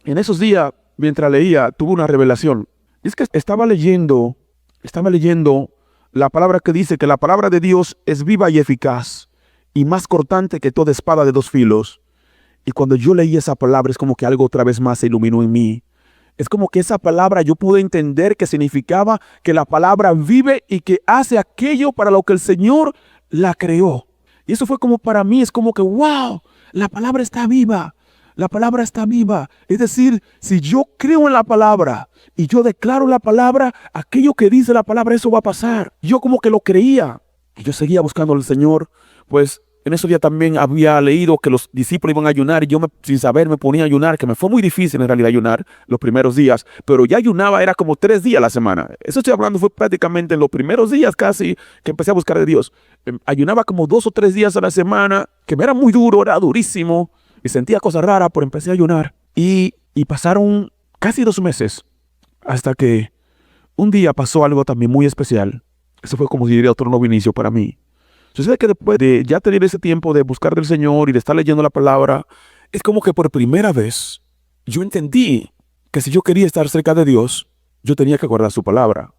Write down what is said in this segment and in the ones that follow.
En esos días, mientras leía, tuve una revelación. Y es que estaba leyendo la palabra que dice que la palabra de Dios es viva y eficaz y más cortante que toda espada de dos filos. Y cuando yo leí esa palabra es como que algo otra vez más se iluminó en mí. Es como que esa palabra yo pude entender que significaba que la palabra vive y que hace aquello para lo que el Señor la creó. Y eso fue como para mí, es como que, wow, la palabra está viva. La palabra está viva. Es decir, si yo creo en la palabra y yo declaro la palabra, aquello que dice la palabra, eso va a pasar. Yo como que lo creía. Y yo seguía buscando al Señor, pues en esos días también había leído que los discípulos iban a ayunar y yo sin saber me ponía a ayunar, que me fue muy difícil en realidad ayunar los primeros días, pero ya ayunaba era como 3 días a la semana. Eso estoy hablando fue prácticamente en los primeros días casi que empecé a buscar de Dios. Ayunaba como 2 o 3 días a la semana, que me era muy duro, era durísimo y sentía cosas raras, pero empecé a ayunar. Y pasaron casi 2 meses hasta que un día pasó algo también muy especial. Eso fue como si diría otro nuevo inicio para mí. Sucede que después de ya tener ese tiempo de buscar del Señor y de estar leyendo la palabra, es como que por primera vez yo entendí que si yo quería estar cerca de Dios, yo tenía que guardar su palabra.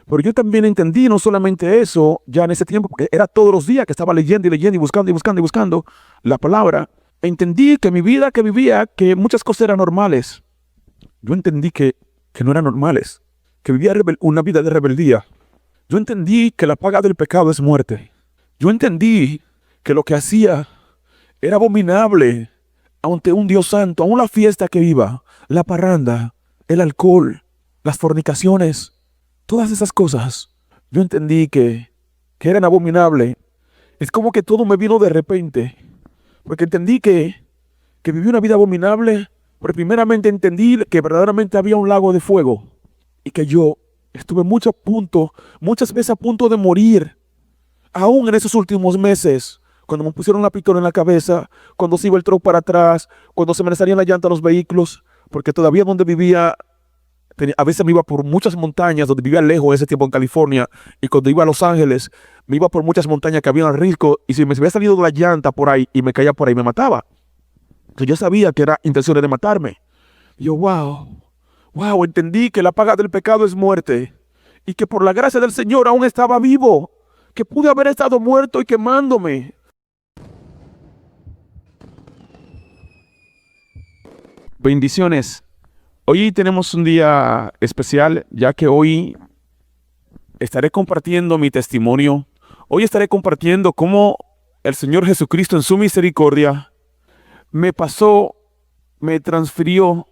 Pero yo también entendí no solamente eso, ya en ese tiempo, porque era todos los días que estaba leyendo y leyendo y buscando y buscando y buscando la palabra, entendí que mi vida que vivía, que muchas cosas eran normales. Yo entendí que no eran normales, que vivía una vida de rebeldía. Yo entendí que la paga del pecado es muerte. Yo entendí que lo que hacía era abominable ante un Dios santo, aún la fiesta que iba, la parranda, el alcohol, las fornicaciones, todas esas cosas. Yo entendí que eran abominables. Es como que todo me vino de repente, porque entendí que viví una vida abominable, pero primeramente entendí que verdaderamente había un lago de fuego y que yo estuve muchas veces a punto de morir. Aún en esos últimos meses, cuando me pusieron la pistola en la cabeza, cuando se iba el truck para atrás, cuando se me salían las llantas a los vehículos, porque todavía donde vivía, a veces me iba por muchas montañas, donde vivía lejos en ese tiempo en California, y cuando iba a Los Ángeles, me iba por muchas montañas que había en risco, y si me había salido la llanta por ahí y me caía por ahí, me mataba. Entonces yo sabía que era intención de matarme. Y yo, wow, entendí que la paga del pecado es muerte, y que por la gracia del Señor aún estaba vivo, que pude haber estado muerto y quemándome. Bendiciones. Hoy tenemos un día especial, ya que hoy estaré compartiendo mi testimonio. Hoy estaré compartiendo cómo el Señor Jesucristo en su misericordia me transfirió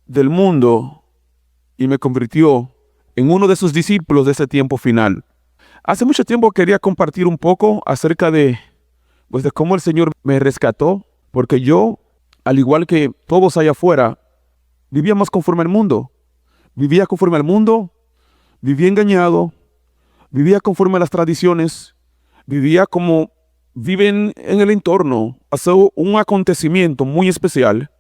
del mundo y me convirtió en uno de sus discípulos de ese tiempo final. Hace mucho tiempo quería compartir un poco acerca de cómo el Señor me rescató, porque yo, al igual que todos allá afuera, vivíamos conforme al mundo. Vivía conforme al mundo, vivía engañado, vivía conforme a las tradiciones, vivía como viven en el entorno. Pasó un acontecimiento muy especial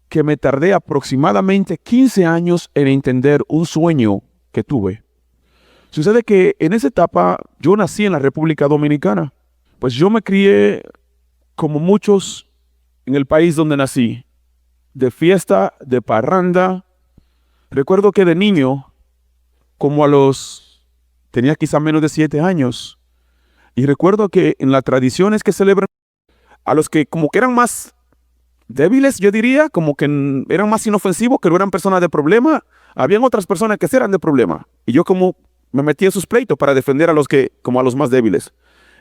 que me tardé aproximadamente 15 años en entender un sueño que tuve. Sucede que en esa etapa yo nací en la República Dominicana. Pues yo me crié como muchos en el país donde nací, de fiesta, de parranda. Recuerdo que de niño, tenía quizá menos de 7 años, y recuerdo que en las tradiciones que celebran, a los que como que eran más débiles, yo diría, como que eran más inofensivos, que no eran personas de problema, habían otras personas que sí eran de problema. Y yo como me metí en sus pleitos para defender a los más débiles.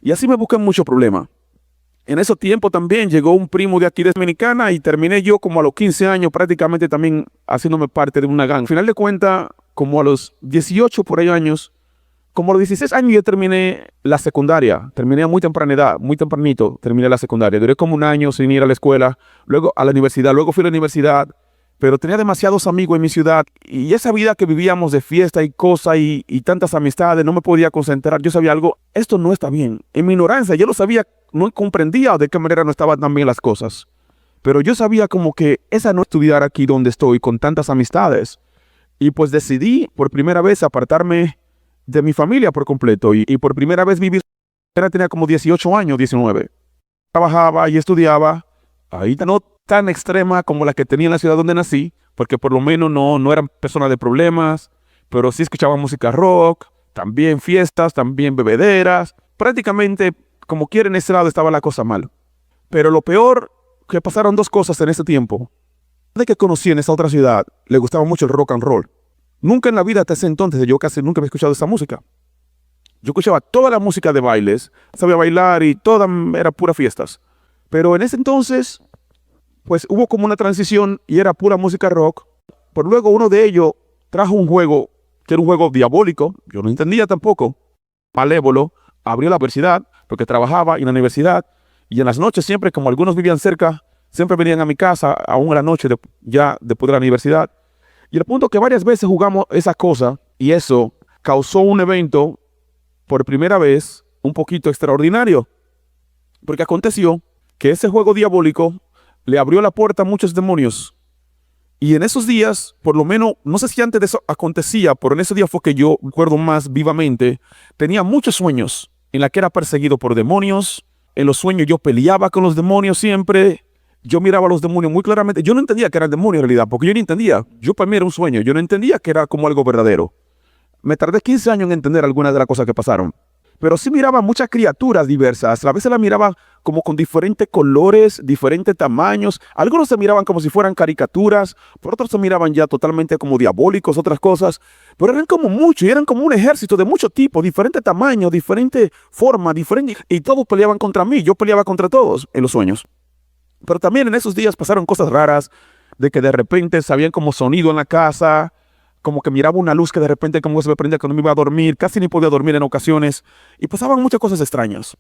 Y así me busqué mucho problema. En ese tiempo también llegó un primo de aquí de Dominicana y terminé yo como a los 15 años prácticamente también haciéndome parte de una gang. Al final de cuentas, como a los 18 por ahí años, como a los 16 años yo terminé la secundaria. Terminé a muy temprana edad, muy tempranito terminé la secundaria. Duré como un año sin ir a la escuela, luego a la universidad, luego fui a la universidad. Pero tenía demasiados amigos en mi ciudad y esa vida que vivíamos de fiesta y cosas y tantas amistades, no me podía concentrar. Yo sabía algo, esto no está bien. En mi ignorancia, yo lo sabía, no comprendía de qué manera no estaban tan bien las cosas. Pero yo sabía como que esa no estudiar aquí donde estoy con tantas amistades. Y pues decidí por primera vez apartarme de mi familia por completo y por primera vez vivir. Tenía como 18 años, 19. Trabajaba y estudiaba, ahí no tan extrema como la que tenía en la ciudad donde nací, porque por lo menos no eran personas de problemas, pero sí escuchaban música rock, también fiestas, también bebederas. Prácticamente, como quiera, en ese lado estaba la cosa mal. Pero lo peor, que pasaron dos cosas en ese tiempo. De que conocí en esa otra ciudad, le gustaba mucho el rock and roll. Nunca en la vida hasta ese entonces, yo casi nunca había escuchado esa música. Yo escuchaba toda la música de bailes, sabía bailar y toda era pura fiestas. Pero en ese entonces, pues hubo como una transición y era pura música rock. Pero luego uno de ellos trajo un juego, que era un juego diabólico, yo no entendía tampoco, malévolo, abrió la universidad, porque trabajaba en la universidad, y en las noches siempre, como algunos vivían cerca, siempre venían a mi casa, aún en la noche, ya después de la universidad. Y el punto que varias veces jugamos esa cosa, y eso causó un evento, por primera vez, un poquito extraordinario. Porque aconteció que ese juego diabólico le abrió la puerta a muchos demonios. Y en esos días, por lo menos, no sé si antes de eso acontecía, pero en ese día fue que yo recuerdo más vivamente, tenía muchos sueños en la que era perseguido por demonios. En los sueños yo peleaba con los demonios siempre. Yo miraba a los demonios muy claramente. Yo no entendía que eran demonios en realidad, porque yo no entendía. Yo para mí era un sueño. Yo no entendía que era como algo verdadero. Me tardé 15 años en entender algunas de las cosas que pasaron. Pero sí miraba muchas criaturas diversas. A veces las miraba como con diferentes colores, diferentes tamaños. Algunos se miraban como si fueran caricaturas, por otros se miraban ya totalmente como diabólicos, otras cosas. Pero eran como muchos, y eran como un ejército de muchos tipos, diferentes tamaños, diferentes formas, diferentes. Y todos peleaban contra mí, yo peleaba contra todos en los sueños. Pero también en esos días pasaron cosas raras, de que de repente sabían como sonido en la casa, como que miraba una luz que de repente como se me prendía cuando me iba a dormir, casi ni podía dormir en ocasiones, y pasaban muchas cosas extrañas.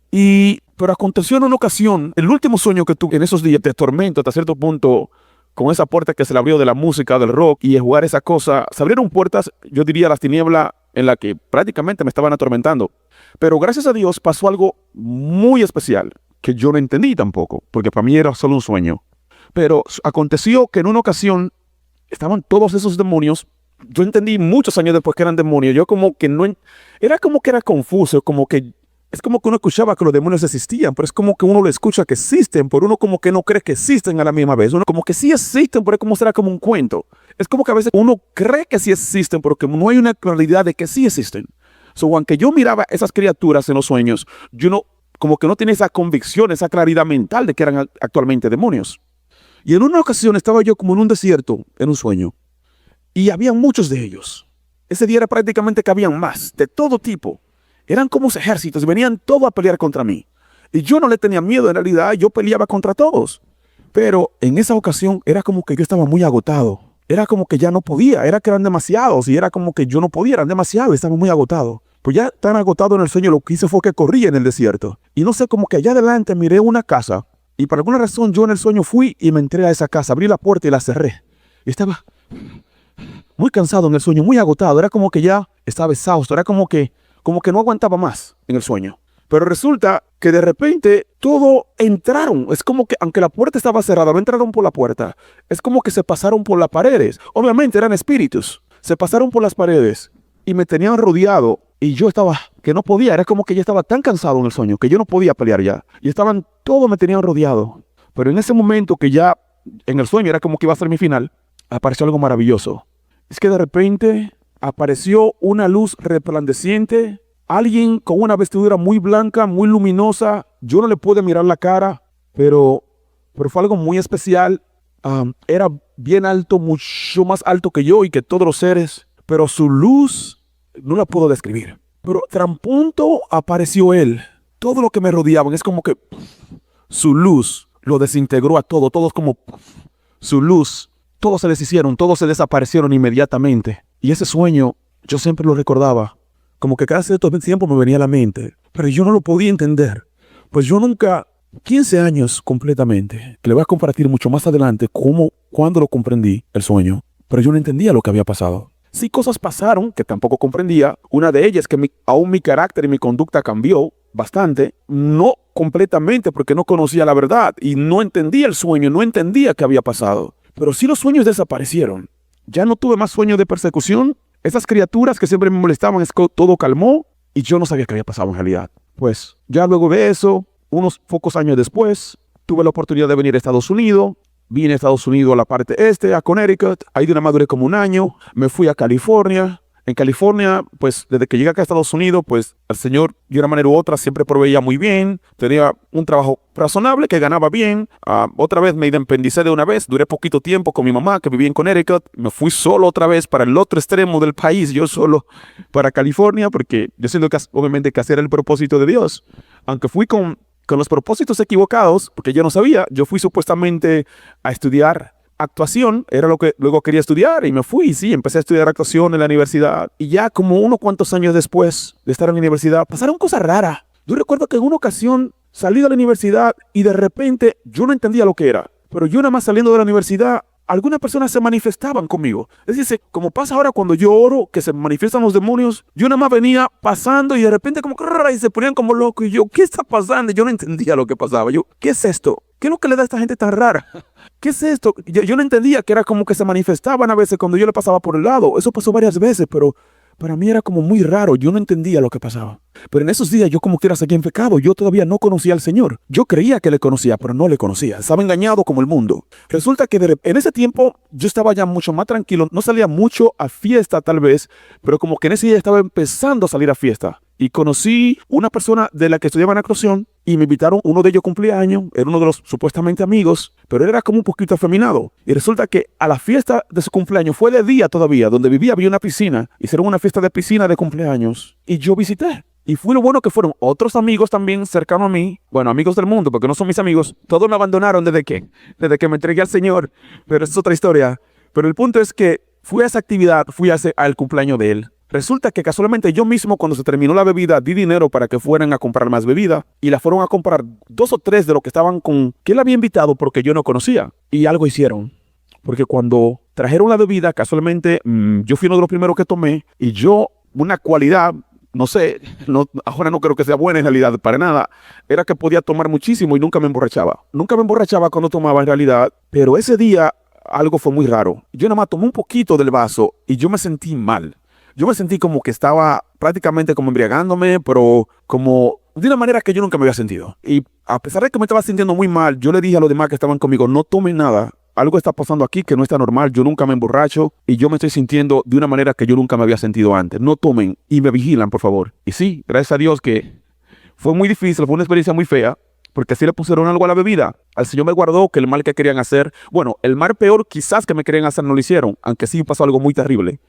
Pero aconteció en una ocasión, el último sueño que tuve en esos días de tormento hasta cierto punto, con esa puerta que se le abrió de la música, del rock, y de jugar esa cosa, se abrieron puertas, yo diría las tinieblas, en la que prácticamente me estaban atormentando. Pero gracias a Dios pasó algo muy especial, que yo no entendí tampoco, porque para mí era solo un sueño. Pero aconteció que en una ocasión estaban todos esos demonios. Yo entendí muchos años después que eran demonios. Yo como que no... Era como que era confuso, como que... Es como que uno escuchaba que los demonios existían, pero es como que uno lo escucha que existen, pero uno como que no cree que existen a la misma vez. Uno como que sí existen, pero es como será como un cuento. Es como que a veces uno cree que sí existen, pero que no hay una claridad de que sí existen. Aunque yo miraba esas criaturas en los sueños, yo no... Como que no tenía esa convicción, esa claridad mental de que eran actualmente demonios. Y en una ocasión estaba yo como en un desierto, en un sueño, y había muchos de ellos. Ese día era prácticamente que habían más, de todo tipo. Eran como ejércitos, venían todos a pelear contra mí. Y yo no le tenía miedo, en realidad, yo peleaba contra todos. Pero en esa ocasión era como que yo estaba muy agotado. Era como que ya no podía, era que eran demasiados, y era como que yo no podía, eran demasiados, estaba muy agotado. Pues ya tan agotado en el sueño, lo que hice fue que corrí en el desierto. Y no sé, como que allá adelante miré una casa. Y por alguna razón yo en el sueño fui y me entré a esa casa, abrí la puerta y la cerré. Y estaba muy cansado en el sueño, muy agotado. Era como que ya estaba exhausto, era como que no aguantaba más en el sueño. Pero resulta que de repente todo entraron. Es como que aunque la puerta estaba cerrada, no entraron por la puerta. Es como que se pasaron por las paredes. Obviamente eran espíritus. Se pasaron por las paredes y me tenían rodeado. Y yo estaba, que no podía, era como que ya estaba tan cansado en el sueño, que yo no podía pelear ya. Y todos me tenían rodeado. Pero en ese momento que ya, en el sueño era como que iba a ser mi final, apareció algo maravilloso. Es que de repente apareció una luz resplandeciente, alguien con una vestidura muy blanca, muy luminosa. Yo no le pude mirar la cara, pero fue algo muy especial. Era bien alto, mucho más alto que yo y que todos los seres, pero su luz no la puedo describir. Pero tan pronto apareció él, todo lo que me rodeaban es como que su luz lo desintegró a todo, todos como su luz, todos se deshicieron, todos se desaparecieron inmediatamente. Y ese sueño yo siempre lo recordaba, como que cada cierto tiempo me venía a la mente, pero yo no lo podía entender. Pues yo nunca, 15 años completamente, que le voy a compartir mucho más adelante cuando lo comprendí, el sueño, pero yo no entendía lo que había pasado. Sí, cosas pasaron que tampoco comprendía. Una de ellas es que aún mi carácter y mi conducta cambió bastante. No completamente porque no conocía la verdad y no entendía el sueño, no entendía qué había pasado. Pero sí los sueños desaparecieron. Ya no tuve más sueños de persecución. Esas criaturas que siempre me molestaban, todo calmó y yo no sabía qué había pasado en realidad. Pues ya luego de eso, unos pocos años después, tuve la oportunidad de venir a Estados Unidos vine a Estados Unidos, a la parte este, a Connecticut. Ahí de una más duré como un año. Me fui a California. En California, pues desde que llegué acá a Estados Unidos, pues el Señor de una manera u otra siempre proveía muy bien. Tenía un trabajo razonable que ganaba bien. Otra vez me independicé de una vez. Duré poquito tiempo con mi mamá que vivía en Connecticut. Me fui solo otra vez para el otro extremo del país, yo solo para California, porque yo siento que obviamente que hacer el propósito de Dios. Aunque fui con los propósitos equivocados, porque yo no sabía. Yo fui supuestamente a estudiar actuación, era lo que luego quería estudiar y me fui, sí, empecé a estudiar actuación en la universidad y ya como unos cuantos años después de estar en la universidad pasaron cosas raras. Yo recuerdo que en una ocasión salí de la universidad y de repente yo no entendía lo que era, pero yo nada más saliendo de la universidad algunas personas se manifestaban conmigo. Es decir, como pasa ahora cuando yo oro, que se manifiestan los demonios, yo nada más venía pasando y de repente como y se ponían como locos y yo, ¿qué está pasando? Yo no entendía lo que pasaba. Yo, ¿qué es esto? ¿Qué es lo que le da a esta gente tan rara? ¿Qué es esto? Yo no entendía que era como que se manifestaban a veces cuando yo le pasaba por el lado. Eso pasó varias veces, pero para mí era como muy raro. Yo no entendía lo que pasaba. Pero en esos días yo como quiera seguía en pecado. Yo todavía no conocía al Señor. Yo creía que le conocía, pero no le conocía. Estaba engañado como el mundo. Resulta que en ese tiempo yo estaba ya mucho más tranquilo. No salía mucho a fiesta tal vez, pero como que en ese día estaba empezando a salir a fiesta. Y conocí una persona de la que estudiaba en actuación y me invitaron, uno de ellos cumplía años, era uno de los supuestamente amigos, pero él era como un poquito afeminado. Y resulta que a la fiesta de su cumpleaños, fue de día todavía, donde vivía había una piscina, hicieron una fiesta de piscina de cumpleaños y yo visité. Y fue lo bueno que fueron otros amigos también cercanos a mí, bueno, amigos del mundo, porque no son mis amigos, todos me abandonaron desde que me entregué al Señor, pero esa es otra historia. Pero el punto es que fui a esa actividad, al cumpleaños de él. Resulta que casualmente yo mismo cuando se terminó la bebida di dinero para que fueran a comprar más bebida y la fueron a comprar 2 o 3 de los que estaban que él había invitado porque yo no conocía y algo hicieron porque cuando trajeron la bebida casualmente yo fui uno de los primeros que tomé y yo una cualidad no sé, ahora no creo que sea buena en realidad para nada, era que podía tomar muchísimo y nunca me emborrachaba cuando tomaba en realidad, pero ese día algo fue muy raro. Yo nada más tomé un poquito del vaso y yo me sentí mal. Yo me sentí como que estaba prácticamente como embriagándome, pero como de una manera que yo nunca me había sentido. Y a pesar de que me estaba sintiendo muy mal, yo le dije a los demás que estaban conmigo, no tomen nada. Algo está pasando aquí que no está normal. Yo nunca me emborracho y yo me estoy sintiendo de una manera que yo nunca me había sentido antes. No tomen y me vigilan, por favor. Y sí, gracias a Dios que fue muy difícil, fue una experiencia muy fea, porque así le pusieron algo a la bebida. Al Señor me guardó que el mal que querían hacer, bueno, el mal peor quizás que me querían hacer no lo hicieron, aunque sí pasó algo muy terrible.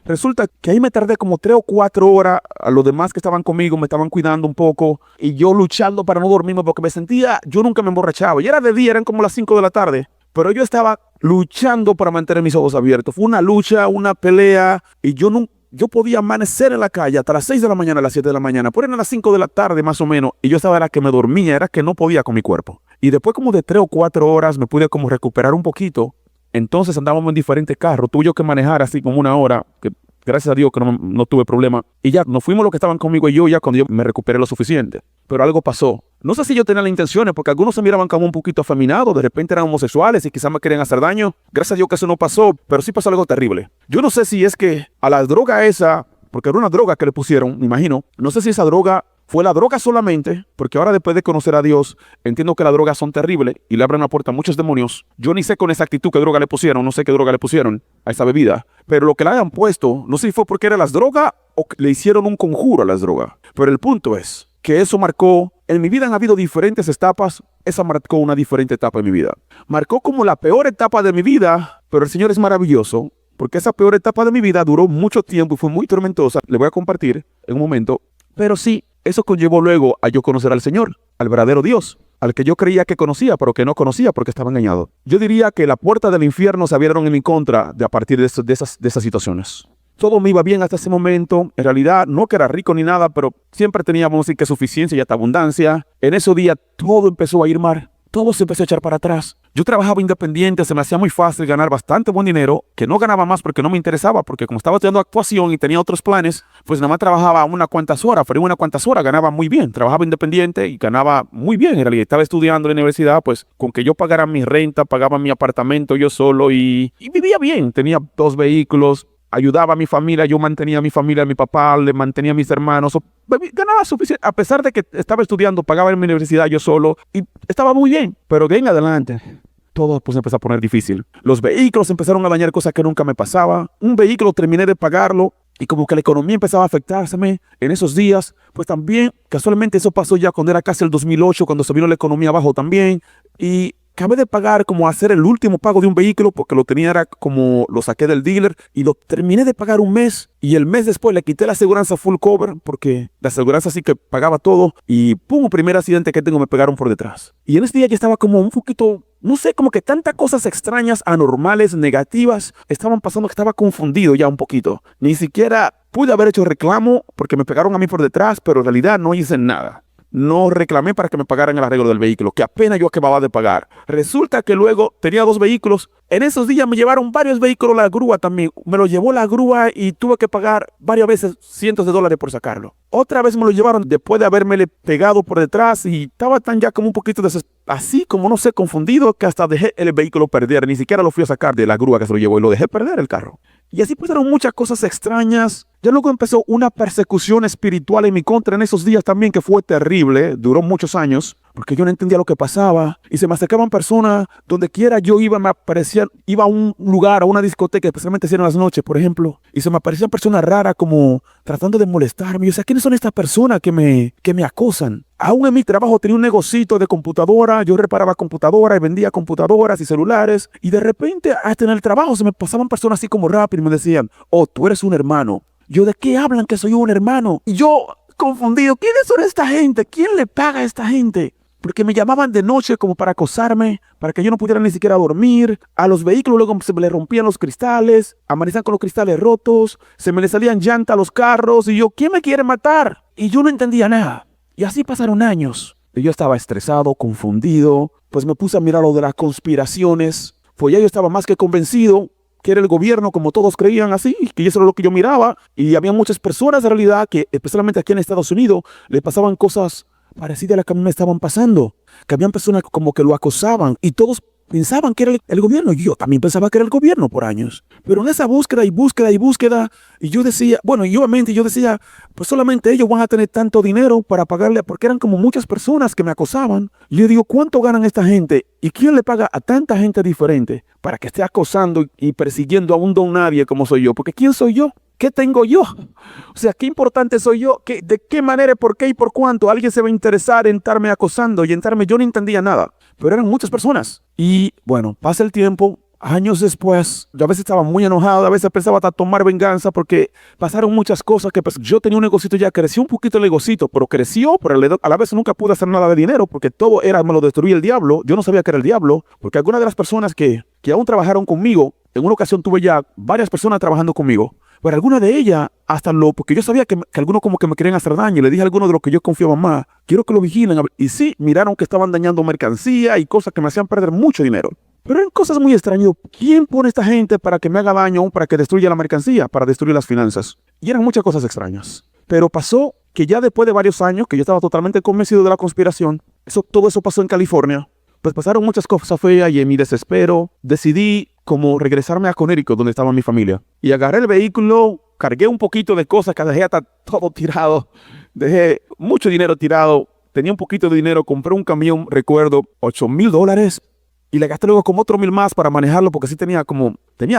Resulta que ahí me tardé como 3 o 4 horas. A los demás que estaban conmigo me estaban cuidando un poco y yo luchando para no dormirme porque me sentía, yo nunca me emborrachaba. Y era de día, eran como las 5 de la tarde. Pero yo estaba luchando para mantener mis ojos abiertos. Fue una lucha, una pelea y yo podía amanecer en la calle hasta las 6 de la mañana, a las 7 de la mañana. Por eran las 5 de la tarde más o menos y yo estaba era que me dormía, era que no podía con mi cuerpo. Y después como de 3 o 4 horas me pude como recuperar un poquito. Entonces andábamos en diferentes carros, tuve yo que manejar así como 1 hora, que gracias a Dios que no tuve problema. Y ya nos fuimos los que estaban conmigo y yo ya cuando yo me recuperé lo suficiente. Pero algo pasó. No sé si yo tenía las intenciones, porque algunos se miraban como un poquito afeminados, de repente eran homosexuales y quizás me querían hacer daño. Gracias a Dios que eso no pasó, pero sí pasó algo terrible. Yo no sé si es que a la droga esa, porque era una droga que le pusieron, me imagino, no sé si esa droga fue la droga solamente, porque ahora después de conocer a Dios, entiendo que las drogas son terribles y le abren la puerta a muchos demonios. Yo ni sé con exactitud qué droga le pusieron, no sé qué droga le pusieron a esa bebida, pero lo que le hayan puesto, no sé si fue porque era las drogas o que le hicieron un conjuro a las drogas. Pero el punto es que eso marcó, en mi vida han habido diferentes etapas, esa marcó una diferente etapa en mi vida. Marcó como la peor etapa de mi vida, pero el Señor es maravilloso, porque esa peor etapa de mi vida duró mucho tiempo y fue muy tormentosa. Le voy a compartir en un momento, pero sí, eso conllevó luego a yo conocer al Señor, al verdadero Dios, al que yo creía que conocía, pero que no conocía porque estaba engañado. Yo diría que la puerta del infierno se abrieron en mi contra a partir de esas situaciones. Todo me iba bien hasta ese momento. En realidad, no que era rico ni nada, pero siempre teníamos así que suficiencia y hasta abundancia. En ese día, todo empezó a ir mal. Todo se empezó a echar para atrás. Yo trabajaba independiente, se me hacía muy fácil ganar bastante buen dinero, que no ganaba más porque no me interesaba, porque como estaba estudiando actuación y tenía otros planes, pues nada más trabajaba unas cuantas horas, pero unas cuantas horas ganaba muy bien. Trabajaba independiente y ganaba muy bien. En realidad estaba estudiando en la universidad, pues con que yo pagara mi renta, pagaba mi apartamento yo solo y vivía bien. Tenía 2 vehículos. Ayudaba a mi familia, yo mantenía a mi familia, a mi papá, le mantenía a mis hermanos, ganaba suficiente, a pesar de que estaba estudiando, pagaba en mi universidad yo solo y estaba muy bien, pero de en adelante todo pues empezó a poner difícil. Los vehículos empezaron a dañar cosas que nunca me pasaba. Un vehículo terminé de pagarlo y como que la economía empezaba a afectárseme en esos días. Pues también, casualmente eso pasó ya cuando era casi el 2008, cuando se vino la economía abajo también. Y acabé de pagar como hacer el último pago de un vehículo porque lo tenía, era como lo saqué del dealer y lo terminé de pagar un mes y el mes después le quité la aseguranza full cover porque la aseguranza sí que pagaba todo y pum, el primer accidente que tengo me pegaron por detrás. Y en ese día ya estaba como un poquito, no sé, como que tantas cosas extrañas, anormales, negativas estaban pasando que estaba confundido ya un poquito. Ni siquiera pude haber hecho reclamo porque me pegaron a mí por detrás, pero en realidad no hice nada. No reclamé para que me pagaran el arreglo del vehículo, que apenas yo acababa de pagar. Resulta que luego tenía 2 vehículos. En esos días me llevaron varios vehículos, la grúa también. Me lo llevó la grúa y tuve que pagar varias veces cientos de dólares por sacarlo. Otra vez me lo llevaron después de habérmele pegado por detrás y estaba tan ya como un poquito así como no sé, confundido, que hasta dejé el vehículo perder. Ni siquiera lo fui a sacar de la grúa que se lo llevó y lo dejé perder el carro. Y así pasaron muchas cosas extrañas. Ya luego empezó una persecución espiritual en mi contra en esos días también que fue terrible. Duró muchos años porque yo no entendía lo que pasaba. Y se me acercaban personas donde quiera yo iba, me aparecían, iba a un lugar, a una discoteca, especialmente si eran las noches, por ejemplo. Y se me aparecían personas raras como tratando de molestarme. Yo decía, ¿quiénes son estas personas que me acosan? Aún en mi trabajo tenía un negocito de computadora, yo reparaba computadoras y vendía computadoras y celulares y de repente hasta en el trabajo se me pasaban personas así como rápido y me decían, oh, tú eres un hermano. Yo, ¿de qué hablan que soy un hermano? Y yo confundido, ¿quiénes son esta gente? ¿Quién le paga a esta gente? Porque me llamaban de noche como para acosarme, para que yo no pudiera ni siquiera dormir. A los vehículos luego se me le rompían los cristales, amanecían con los cristales rotos, se me le salían llantas a los carros y yo, ¿quién me quiere matar? Y yo no entendía nada. Y así pasaron años. Y yo estaba estresado, confundido, pues me puse a mirar lo de las conspiraciones. Pues ya yo estaba más que convencido que era el gobierno, como todos creían así, que eso era lo que yo miraba. Y había muchas personas en realidad que, especialmente aquí en Estados Unidos, le pasaban cosas parecidas a las que a mí me estaban pasando. Que habían personas como que lo acosaban y todos pensaban que era el gobierno. Y yo también pensaba que era el gobierno por años. Pero en esa búsqueda y búsqueda y búsqueda, y yo decía, bueno, y obviamente yo decía, pues solamente ellos van a tener tanto dinero para pagarle, porque eran como muchas personas que me acosaban. Y yo digo, ¿cuánto ganan esta gente? ¿Y quién le paga a tanta gente diferente para que esté acosando y persiguiendo a un don nadie como soy yo? Porque ¿quién soy yo? ¿Qué tengo yo? O sea, ¿qué importante soy yo? ¿De qué manera, por qué y por cuánto alguien se va a interesar en estarme acosando y en estarme? Yo no entendía nada, pero eran muchas personas. Y bueno, pasa el tiempo, años después, yo a veces estaba muy enojado, a veces pensaba hasta tomar venganza porque pasaron muchas cosas que pues, yo tenía un negocito ya, creció un poquito el negocito, pero creció, pero a la vez nunca pude hacer nada de dinero porque todo era, me lo destruía el diablo. Yo no sabía que era el diablo, porque algunas de las personas que aún trabajaron conmigo, en una ocasión tuve ya varias personas trabajando conmigo. Pero alguna de ellas, porque yo sabía que algunos como que me querían hacer daño, y le dije a algunos de los que yo confiaba más, quiero que lo vigilen. Y sí, miraron que estaban dañando mercancía y cosas que me hacían perder mucho dinero. Pero eran cosas muy extrañas. ¿Quién pone a esta gente para que me haga daño, para que destruya la mercancía, para destruir las finanzas? Y eran muchas cosas extrañas. Pero pasó que ya después de varios años, que yo estaba totalmente convencido de la conspiración, todo eso pasó en California. Pues pasaron muchas cosas feas y en mi desespero decidí como regresarme a Connecticut, donde estaba mi familia. Y agarré el vehículo, cargué un poquito de cosas que dejé hasta todo tirado. Dejé mucho dinero tirado. Tenía un poquito de dinero, compré un camión, recuerdo, $8,000. Y le gasté luego como otro 1,000 más para manejarlo, porque sí tenía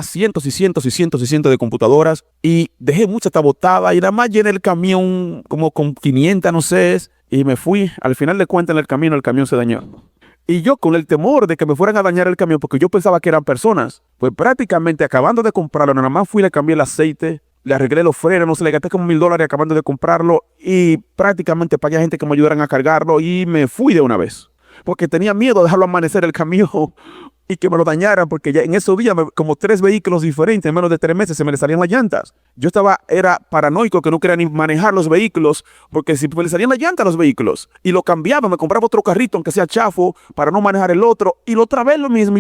cientos y cientos y cientos y cientos de computadoras. Y dejé mucha tabotada y nada más llené el camión como con 500, no sé. Y me fui. Al final de cuentas, en el camión se dañó. Y yo con el temor de que me fueran a dañar el camión, porque yo pensaba que eran personas, pues prácticamente acabando de comprarlo, nada más fui y le cambié el aceite, le arreglé los frenos, no sé, le gasté como $1,000 acabando de comprarlo y prácticamente pagué a gente que me ayudaran a cargarlo y me fui de una vez. Porque tenía miedo de dejarlo amanecer el camión y que me lo dañaran, porque ya en esos días, como 3 vehículos diferentes, en menos de 3 meses se me le salían las llantas. Yo era paranoico, que no quería ni manejar los vehículos, porque si me le salían las llantas a los vehículos y lo cambiaba, me compraba otro carrito, aunque sea chafo, para no manejar el otro, y otra vez lo mismo.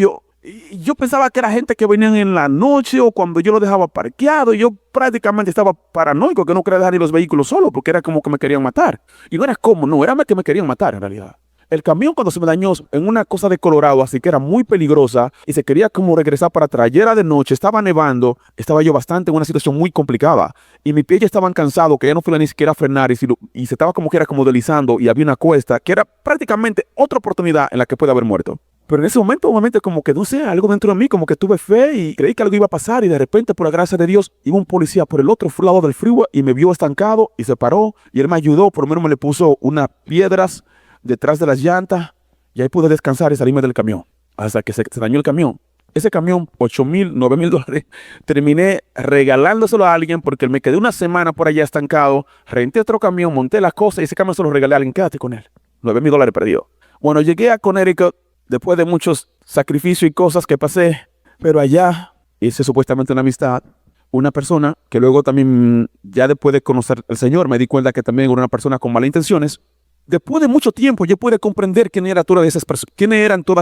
Yo pensaba que era gente que venían en la noche o cuando yo lo dejaba parqueado. Yo prácticamente estaba paranoico, que no quería dejar ni los vehículos solos, porque era como que me querían matar. Y no era era que me querían matar en realidad. El camión cuando se me dañó en una cosa de Colorado, así que era muy peligrosa y se quería como regresar para atrás. Ya era de noche, estaba nevando, estaba yo bastante en una situación muy complicada y mis pies ya estaban cansados, que ya no fui ni siquiera a frenar y se estaba como que era como deslizando y había una cuesta que era prácticamente otra oportunidad en la que puede haber muerto. Pero en ese momento, obviamente, como que no sé, algo dentro de mí, como que tuve fe y creí que algo iba a pasar y de repente, por la gracia de Dios, iba un policía por el otro lado del freeway y me vio estancado y se paró y él me ayudó, por lo menos me le puso unas piedras detrás de las llantas y ahí pude descansar y salirme del camión hasta que se dañó el camión. Ese camión, $8,000, $9,000, terminé regalándoselo a alguien porque me quedé una semana por allá estancado, renté otro camión, monté las cosas y ese camión se lo regalé a alguien, quédate con él. $9,000 perdido. Bueno, llegué a Connecticut después de muchos sacrificios y cosas que pasé, pero allá hice supuestamente una amistad, una persona que luego también, ya después de conocer al Señor, me di cuenta que también era una persona con malas intenciones. Después de mucho tiempo, yo pude comprender quiénes eran todas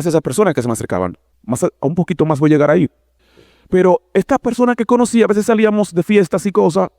esas personas que se me acercaban. Un poquito más voy a llegar ahí. Pero esta persona que conocí, a veces salíamos de fiestas y cosas,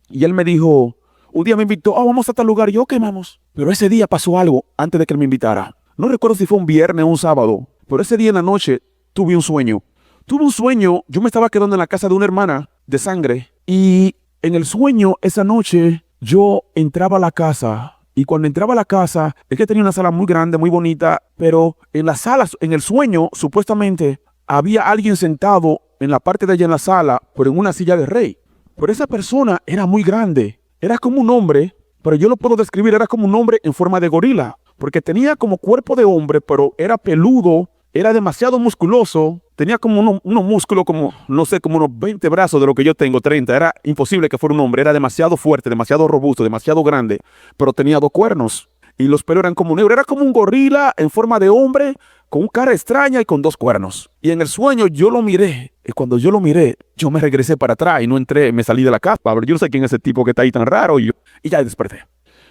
y él me dijo, un día me invitó, vamos a tal lugar, y yo, ¿qué vamos? Pero ese día pasó algo antes de que él me invitara. No recuerdo si fue un viernes o un sábado, pero ese día en la noche tuve un sueño. Yo me estaba quedando en la casa de una hermana de sangre y en el sueño esa noche yo entraba a la casa y cuando entraba a la casa, es que tenía una sala muy grande, muy bonita, pero en la sala, en el sueño, supuestamente había alguien sentado en la parte de allá en la sala, pero en una silla de rey. Pero esa persona era muy grande, era como un hombre, pero yo lo puedo describir, era como un hombre en forma de gorila. Porque tenía como cuerpo de hombre, pero era peludo, era demasiado musculoso, tenía como unos músculos como, no sé, como unos 20 brazos de lo que yo tengo, 30. Era imposible que fuera un hombre, era demasiado fuerte, demasiado robusto, demasiado grande, pero tenía 2 cuernos. Y los pelos eran como negros, era como un gorila en forma de hombre, con una cara extraña y con 2 cuernos. Y en el sueño yo lo miré, y cuando yo lo miré, yo me regresé para atrás y no entré, me salí de la casa. Yo no sé quién es ese tipo que está ahí tan raro, y ya desperté.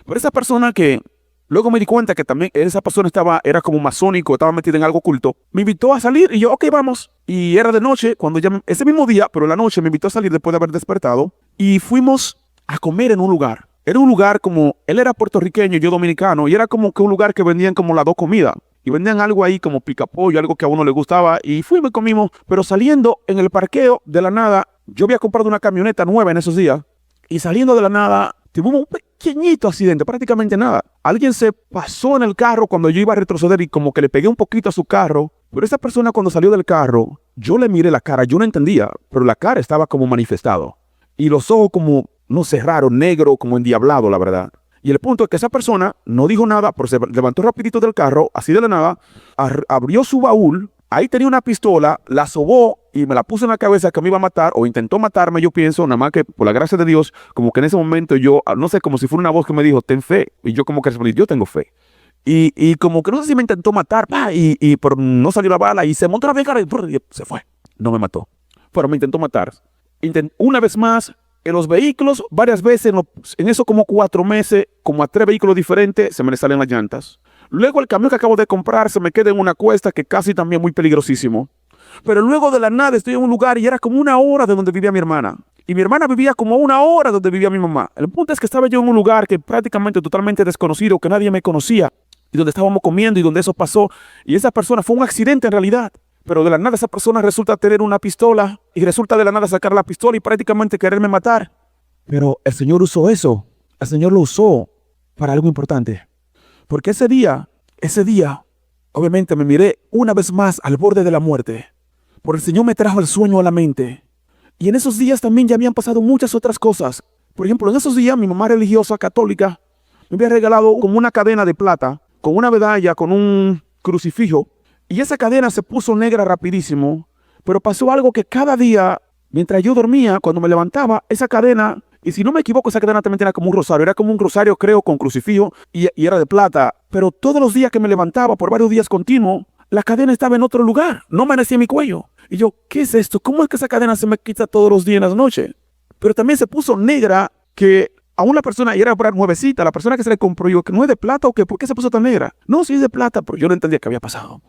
Pero esa persona que... Luego me di cuenta que también esa persona era como masónico, estaba metida en algo oculto. Me invitó a salir y yo, ok, vamos. Y era de noche, ese mismo día, pero en la noche me invitó a salir después de haber despertado. Y fuimos a comer en un lugar. Era un lugar como, él era puertorriqueño y yo dominicano. Y era como que un lugar que vendían como las 2 comidas. Y vendían algo ahí como picapollo, algo que a uno le gustaba. Y fuimos y comimos. Pero saliendo en el parqueo de la nada, yo había comprado una camioneta nueva en esos días. Y saliendo de la nada, tuvimos un pequeñito accidente, prácticamente nada. Alguien se pasó en el carro cuando yo iba a retroceder y como que le pegué un poquito a su carro. Pero esa persona cuando salió del carro, yo le miré la cara, yo no entendía, pero la cara estaba como manifestado. Y los ojos como, no sé, raro, negro, como endiablado, la verdad. Y el punto es que esa persona no dijo nada, pero se levantó rapidito del carro, así de la nada, abrió su baúl, ahí tenía una pistola, la sobó y me la puso en la cabeza que me iba a matar o intentó matarme, yo pienso, nada más que por la gracia de Dios, como que en ese momento yo, no sé, como si fuera una voz que me dijo, ten fe. Y yo como que respondí, yo tengo fe. Y como que no sé si me intentó matar, pero no salió la bala y se montó la vieja y se fue. No me mató, pero me intentó matar. Una vez más, en los vehículos, varias veces, en eso como 4 meses, como a 3 vehículos diferentes, se me le salen las llantas. Luego el camión que acabo de comprar se me queda en una cuesta que casi también muy peligrosísimo. Pero luego de la nada estoy en un lugar y era como 1 hora de donde vivía mi hermana. Y mi hermana vivía como 1 hora de donde vivía mi mamá. El punto es que estaba yo en un lugar que prácticamente totalmente desconocido, que nadie me conocía. Y donde estábamos comiendo y donde eso pasó. Y esa persona fue un accidente en realidad. Pero de la nada esa persona resulta tener una pistola. Y resulta de la nada sacar la pistola y prácticamente quererme matar. Pero el Señor usó eso. El Señor lo usó para algo importante. Porque ese día, obviamente me miré una vez más al borde de la muerte. Por el Señor me trajo el sueño a la mente. Y en esos días también ya habían pasado muchas otras cosas. Por ejemplo, en esos días mi mamá religiosa católica me había regalado como una cadena de plata, con una medalla, con un crucifijo. Y esa cadena se puso negra rapidísimo. Pero pasó algo que cada día, mientras yo dormía, cuando me levantaba, esa cadena, y si no me equivoco, esa cadena también era como un rosario. Era como un rosario, creo, con crucifijo y era de plata. Pero todos los días que me levantaba, por varios días continuos, la cadena estaba en otro lugar. No amanecía en mi cuello. Y yo, ¿qué es esto? ¿Cómo es que esa cadena se me quita todos los días en las noches? Pero también se puso negra, que a una persona, y era para nuevecita, la persona que se le compró, yo, que no es de plata o qué, ¿por qué se puso tan negra? No, sí es de plata, pero yo no entendía qué había pasado.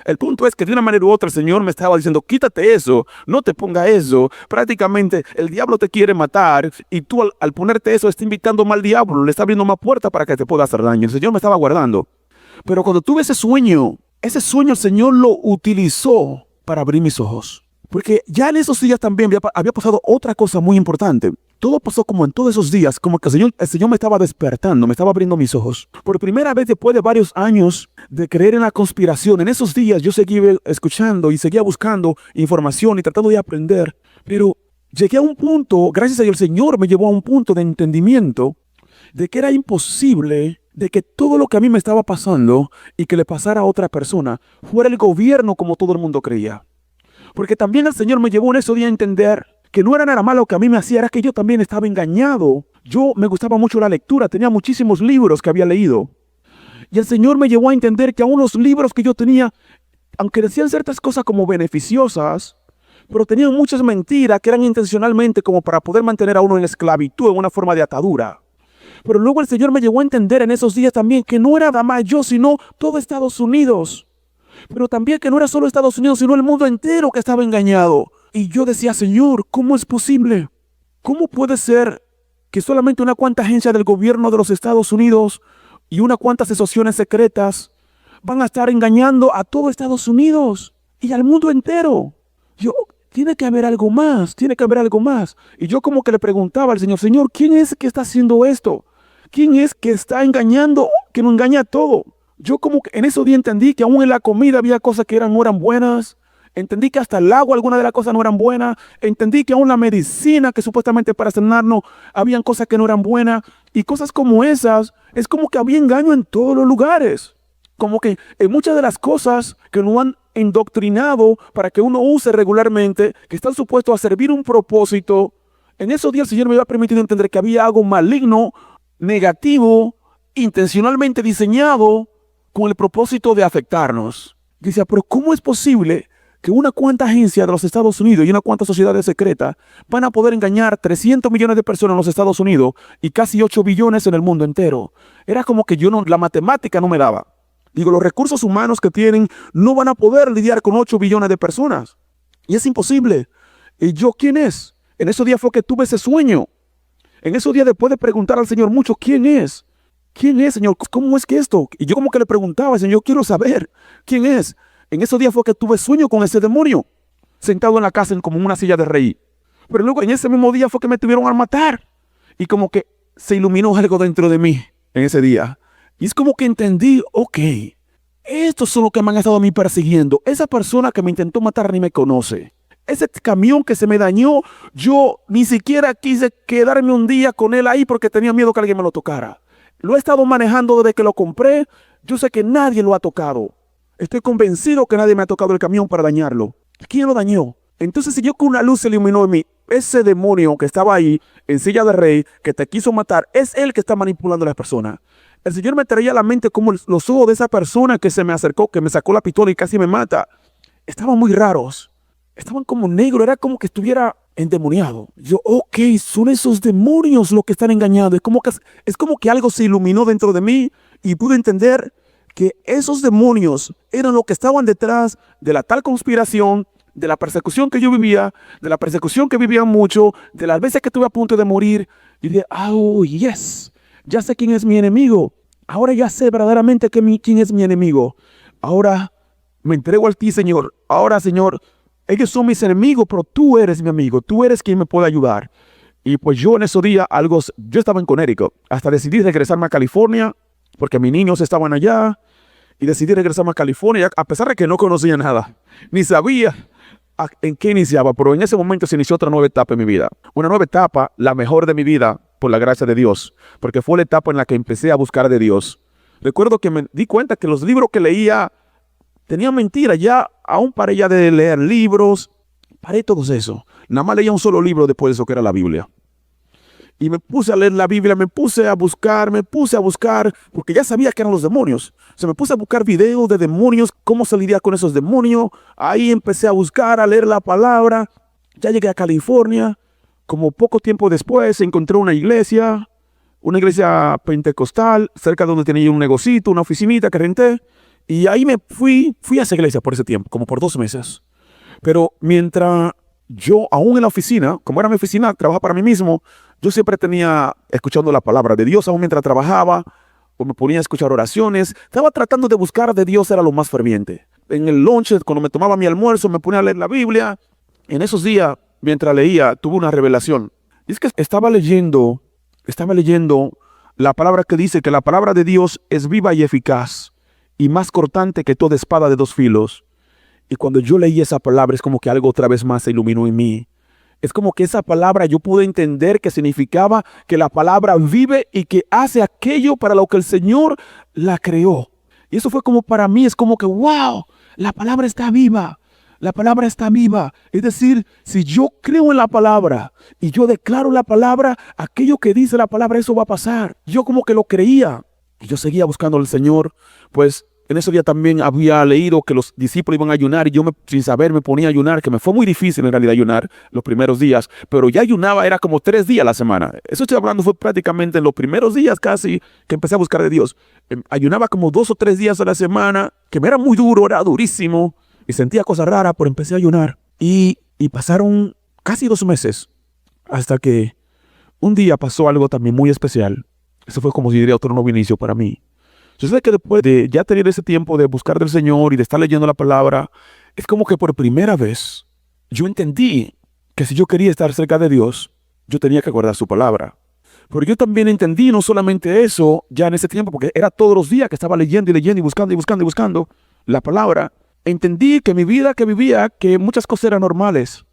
El punto es que de una manera u otra el Señor me estaba diciendo, quítate eso, no te ponga eso. Prácticamente el diablo te quiere matar y tú al ponerte eso está invitando mal diablo, le está abriendo más puertas para que te pueda hacer daño. El Señor me estaba guardando. Pero cuando tuve ese sueño el Señor lo utilizó para abrir mis ojos. Porque ya en esos días también había pasado otra cosa muy importante. todo pasó como en todos esos días, como que el Señor me estaba despertando, me estaba abriendo mis ojos. Por primera vez después de varios años de creer en la conspiración, en esos días yo seguía escuchando y seguía buscando información y tratando de aprender. Pero llegué a un punto, gracias a Dios, el Señor me llevó a un punto de entendimiento de que era imposible de que todo lo que a mí me estaba pasando y que le pasara a otra persona fuera el gobierno como todo el mundo creía. Porque también el Señor me llevó en esos días a entender que no era nada malo que a mí me hacía, era que yo también estaba engañado. Yo me gustaba mucho la lectura, tenía muchísimos libros que había leído. Y el Señor me llevó a entender que aún los libros que yo tenía, aunque decían ciertas cosas como beneficiosas, pero tenían muchas mentiras que eran intencionalmente como para poder mantener a uno en esclavitud, en una forma de atadura. Pero luego el Señor me llevó a entender en esos días también que no era nada más yo, sino todo Estados Unidos. Pero también que no era solo Estados Unidos, sino el mundo entero que estaba engañado. Y yo decía, Señor, ¿cómo es posible? ¿Cómo puede ser que solamente una cuanta agencia del gobierno de los Estados Unidos y unas cuantas asociaciones secretas van a estar engañando a todo Estados Unidos y al mundo entero? Tiene que haber algo más, tiene que haber algo más. Y yo como que le preguntaba al Señor, Señor, ¿quién es que está haciendo esto? ¿Quién es que está engañando, que nos engaña a todo? Yo como que en esos días entendí que aún en la comida había cosas que no eran buenas. Entendí que hasta el agua, algunas de las cosas no eran buenas. Entendí que aún la medicina que supuestamente para sanarnos, habían cosas que no eran buenas. Y cosas como esas, es como que había engaño en todos los lugares. Como que en muchas de las cosas que nos han indoctrinado para que uno use regularmente, que están supuestos a servir un propósito, en esos días el Señor me había permitido entender que había algo maligno, negativo, intencionalmente diseñado con el propósito de afectarnos. Y decía, pero ¿cómo es posible que una cuanta agencia de los Estados Unidos y una cuanta sociedades secretas van a poder engañar 300 millones de personas en los Estados Unidos y casi 8 billones en el mundo entero? Era como que la matemática no me daba. Digo, los recursos humanos que tienen no van a poder lidiar con 8 billones de personas. Y es imposible. ¿Y yo quién es? En esos días fue que tuve ese sueño. En esos días después de preguntar al Señor mucho, ¿quién es? ¿Quién es, Señor? ¿Cómo es que esto? Y yo como que le preguntaba, Señor, yo quiero saber quién es. En esos días fue que tuve sueño con ese demonio, sentado en la casa como en una silla de rey. Pero luego en ese mismo día fue que me tuvieron a matar. Y como que se iluminó algo dentro de mí en ese día. Y es como que entendí, ok, estos son los que me han estado a mí persiguiendo. Esa persona que me intentó matar ni me conoce. Ese camión que se me dañó, yo ni siquiera quise quedarme un día con él ahí porque tenía miedo que alguien me lo tocara. Lo he estado manejando desde que lo compré. Yo sé que nadie lo ha tocado. Estoy convencido que nadie me ha tocado el camión para dañarlo. ¿Quién lo dañó? Entonces, si yo con una luz se iluminó en mí, ese demonio que estaba ahí en silla de rey, que te quiso matar, es él que está manipulando a las personas. El Señor me traía a la mente como los ojos de esa persona que se me acercó, que me sacó la pistola y casi me mata. Estaban muy raros. Estaban como negros, era como que estuviera endemoniado. Yo, ok, son esos demonios los que están engañando. Es como que algo se iluminó dentro de mí y pude entender que esos demonios eran los que estaban detrás de la tal conspiración, de la persecución que yo vivía, de la persecución que vivían mucho, de las veces que estuve a punto de morir. Y dije, oh, yes, ya sé quién es mi enemigo. Ahora ya sé verdaderamente quién es mi enemigo. Ahora me entrego a ti, Señor. Ahora, Señor, ellos son mis enemigos, pero tú eres mi amigo. Tú eres quien me puede ayudar. Y pues yo en esos días, yo estaba en Connecticut, hasta decidí regresarme a California, porque mis niños estaban allá, y decidí regresarme a California, a pesar de que no conocía nada, ni sabía en qué iniciaba, pero en ese momento se inició otra nueva etapa en mi vida. Una nueva etapa, la mejor de mi vida, por la gracia de Dios, porque fue la etapa en la que empecé a buscar de Dios. Recuerdo que me di cuenta que los libros que leía tenían mentiras. Ya aún paré ya de leer libros, paré todo eso. Nada más leía un solo libro después de eso, que era la Biblia. Y me puse a leer la Biblia, me puse a buscar, porque ya sabía que eran los demonios. Me puse a buscar videos de demonios, cómo se lidia con esos demonios. Ahí empecé a buscar, a leer la palabra. Ya llegué a California. Como poco tiempo después encontré una iglesia pentecostal, cerca de donde tenía un negocito, una oficinita que renté. Y ahí me fui a esa iglesia por ese tiempo, como por 2 meses. Pero mientras yo, aún en la oficina, como era mi oficina, trabajaba para mí mismo, yo siempre tenía escuchando la palabra de Dios, aún mientras trabajaba, o me ponía a escuchar oraciones. Estaba tratando de buscar de Dios, era lo más ferviente. En el lunch, cuando me tomaba mi almuerzo, me ponía a leer la Biblia. En esos días, mientras leía, tuve una revelación. Y es que estaba leyendo la palabra que dice que la palabra de Dios es viva y eficaz y más cortante que toda espada de dos filos. Y cuando yo leí esa palabra es como que algo otra vez más se iluminó en mí. Es como que esa palabra yo pude entender que significaba que la palabra vive y que hace aquello para lo que el Señor la creó. Y eso fue como para mí, es como que, wow, la palabra está viva. La palabra está viva. Es decir, si yo creo en la palabra y yo declaro la palabra, aquello que dice la palabra, eso va a pasar. Yo como que lo creía. Y yo seguía buscando al Señor, pues en ese día también había leído que los discípulos iban a ayunar y yo sin saber me ponía a ayunar, que me fue muy difícil en realidad ayunar los primeros días, pero ya ayunaba, era como 3 días a la semana. Eso estoy hablando fue prácticamente en los primeros días casi que empecé a buscar de Dios. Ayunaba como 2 o 3 días a la semana, que me era muy duro, era durísimo y sentía cosas raras, pero empecé a ayunar. Y pasaron casi 2 meses hasta que un día pasó algo también muy especial. Eso fue como si diría otro nuevo inicio para mí. Sucede que después de ya tener ese tiempo de buscar del Señor y de estar leyendo la palabra, es como que por primera vez yo entendí que si yo quería estar cerca de Dios, yo tenía que guardar su palabra. Pero yo también entendí no solamente eso ya en ese tiempo, porque era todos los días que estaba leyendo y leyendo y buscando y buscando y buscando la palabra. Entendí que mi vida que vivía, que muchas cosas eran normales.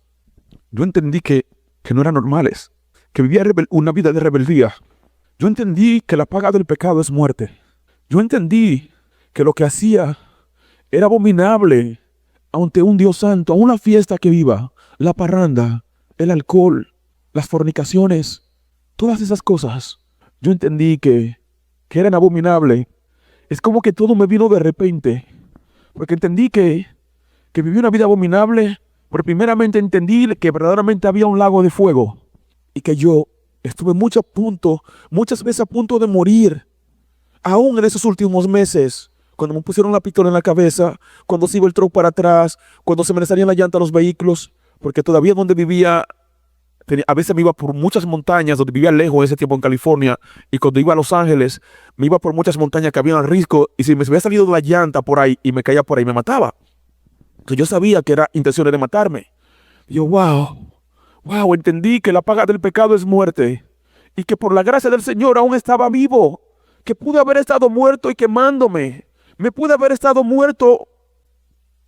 Yo entendí que no eran normales, que vivía una vida de rebeldía. Yo entendí que la paga del pecado es muerte. Yo entendí que lo que hacía era abominable ante un Dios santo, a una fiesta que viva, la parranda, el alcohol, las fornicaciones, todas esas cosas. Yo entendí que eran abominables. Es como que todo me vino de repente, porque entendí que viví una vida abominable, pero primeramente entendí que verdaderamente había un lago de fuego y que yo estuve muchas veces a punto de morir. Aún en esos últimos meses, cuando me pusieron la pistola en la cabeza, cuando se iba el truck para atrás, cuando se me salían las llantas a los vehículos, porque todavía donde vivía, a veces me iba por muchas montañas, donde vivía lejos en ese tiempo en California, y cuando iba a Los Ángeles, me iba por muchas montañas que había riesgo, y si me había salido la llanta por ahí y me caía por ahí, me mataba. Entonces yo sabía que era intenciones de matarme. Y yo, wow, entendí que la paga del pecado es muerte, y que por la gracia del Señor aún estaba vivo. Que pude haber estado muerto y quemándome. Me pude haber estado muerto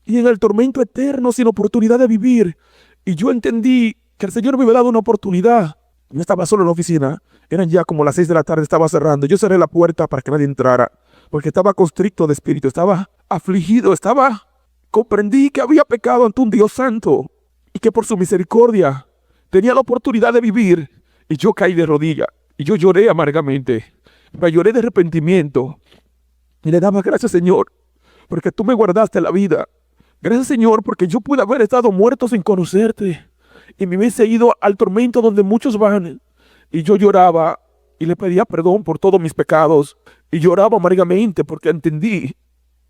y en el tormento eterno sin oportunidad de vivir. Y yo entendí que el Señor me había dado una oportunidad. Yo estaba solo en la oficina. Eran ya como las 6 de la tarde, estaba cerrando. Yo cerré la puerta para que nadie entrara, porque estaba constricto de espíritu, estaba afligido, comprendí que había pecado ante un Dios santo y que por su misericordia tenía la oportunidad de vivir. Y yo caí de rodillas y yo lloré amargamente. Me lloré de arrepentimiento y le daba gracias, Señor, porque tú me guardaste la vida. Gracias, Señor, porque yo pude haber estado muerto sin conocerte y me hubiese ido al tormento donde muchos van. Y yo lloraba y le pedía perdón por todos mis pecados y lloraba amargamente porque entendí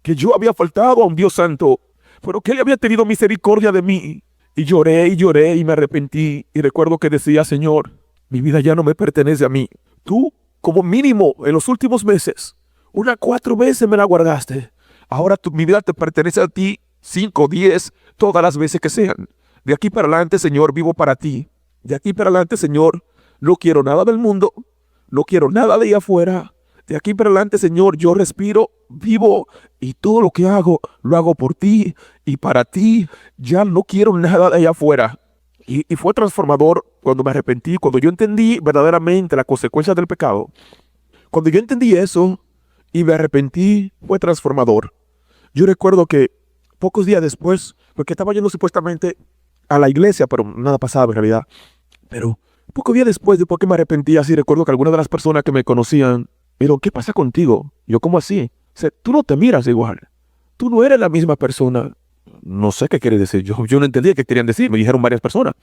que yo había faltado a un Dios santo, pero que Él había tenido misericordia de mí. Y lloré y me arrepentí y recuerdo que decía, Señor, mi vida ya no me pertenece a mí. Tú, como mínimo, en los últimos meses, 4 veces me la guardaste. Ahora mi vida te pertenece a ti, 5, 10, todas las veces que sean. De aquí para adelante, Señor, vivo para ti. De aquí para adelante, Señor, no quiero nada del mundo. No quiero nada de ahí afuera. De aquí para adelante, Señor, yo respiro, vivo y todo lo que hago, lo hago por ti y para ti. Ya no quiero nada de allá afuera. Y fue transformador cuando me arrepentí, cuando yo entendí verdaderamente las consecuencias del pecado. Cuando yo entendí eso y me arrepentí, fue transformador. Yo recuerdo que pocos días después, porque estaba yendo supuestamente a la iglesia, pero nada pasaba en realidad. Pero pocos días después que me arrepentí, así recuerdo que algunas de las personas que me conocían, me dijeron, ¿qué pasa contigo? Yo, ¿cómo así? O sea, tú no te miras igual. Tú no eres la misma persona. No sé qué quiere decir. Yo no entendía qué querían decir. Me dijeron varias personas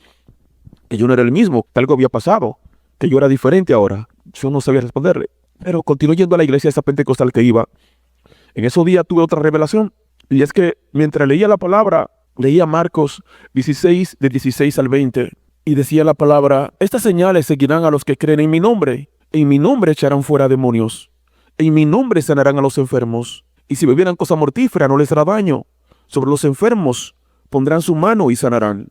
que yo no era el mismo, que algo había pasado, que yo era diferente ahora. Yo no sabía responderle. Pero continué yendo a la iglesia esa pentecostal que iba. En esos días tuve otra revelación. Y es que mientras leía la palabra, leía Marcos 16, de 16 al 20. Y decía la palabra, estas señales seguirán a los que creen en mi nombre. En mi nombre echarán fuera demonios. En mi nombre sanarán a los enfermos. Y si bebieran cosa mortífera no les hará daño. Sobre los enfermos pondrán su mano y sanarán.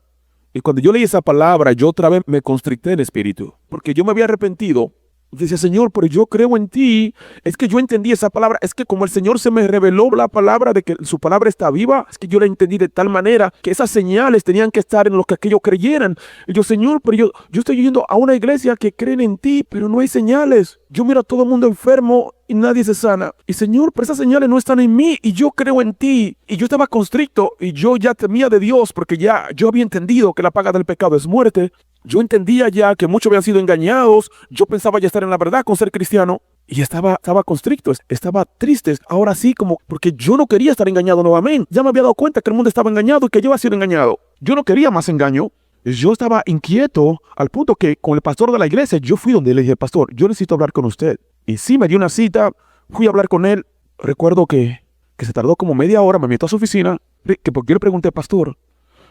Y cuando yo leí esa palabra, yo otra vez me constricté en espíritu, porque yo me había arrepentido. Decía, Señor, pero yo creo en ti. Es que yo entendí esa palabra. Es que como el Señor se me reveló la palabra de que su palabra está viva, es que yo la entendí de tal manera que esas señales tenían que estar en los que aquellos creyeran. Y yo, Señor, pero yo estoy yendo a una iglesia que creen en ti, pero no hay señales. Yo miro a todo el mundo enfermo y nadie se sana. Y Señor, pero esas señales no están en mí y yo creo en ti. Y yo estaba constricto y yo ya temía de Dios porque ya yo había entendido que la paga del pecado es muerte. Yo entendía ya que muchos habían sido engañados. Yo pensaba ya estar en la verdad con ser cristiano. Y estaba constricto, estaba triste. Ahora sí, como porque yo no quería estar engañado nuevamente. Ya me había dado cuenta que el mundo estaba engañado y que yo había sido engañado. Yo no quería más engaño. Yo estaba inquieto al punto que con el pastor de la iglesia, yo fui donde le dije, pastor, yo necesito hablar con usted. Y sí, me dio una cita, fui a hablar con él. Recuerdo que se tardó como media hora, me metió a su oficina, que porque yo le pregunté, pastor,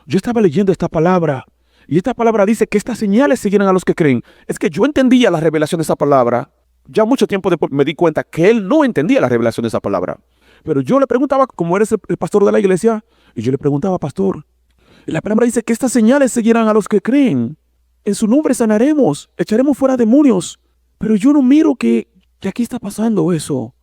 yo estaba leyendo esta palabra. Y esta palabra dice que estas señales seguirán a los que creen. Es que yo entendía la revelación de esa palabra. Ya mucho tiempo después me di cuenta que él no entendía la revelación de esa palabra. Pero yo le preguntaba, como eres el pastor de la iglesia, y yo le preguntaba, pastor, la palabra dice que estas señales seguirán a los que creen. En su nombre sanaremos, echaremos fuera demonios. Pero yo no miro que aquí está pasando eso.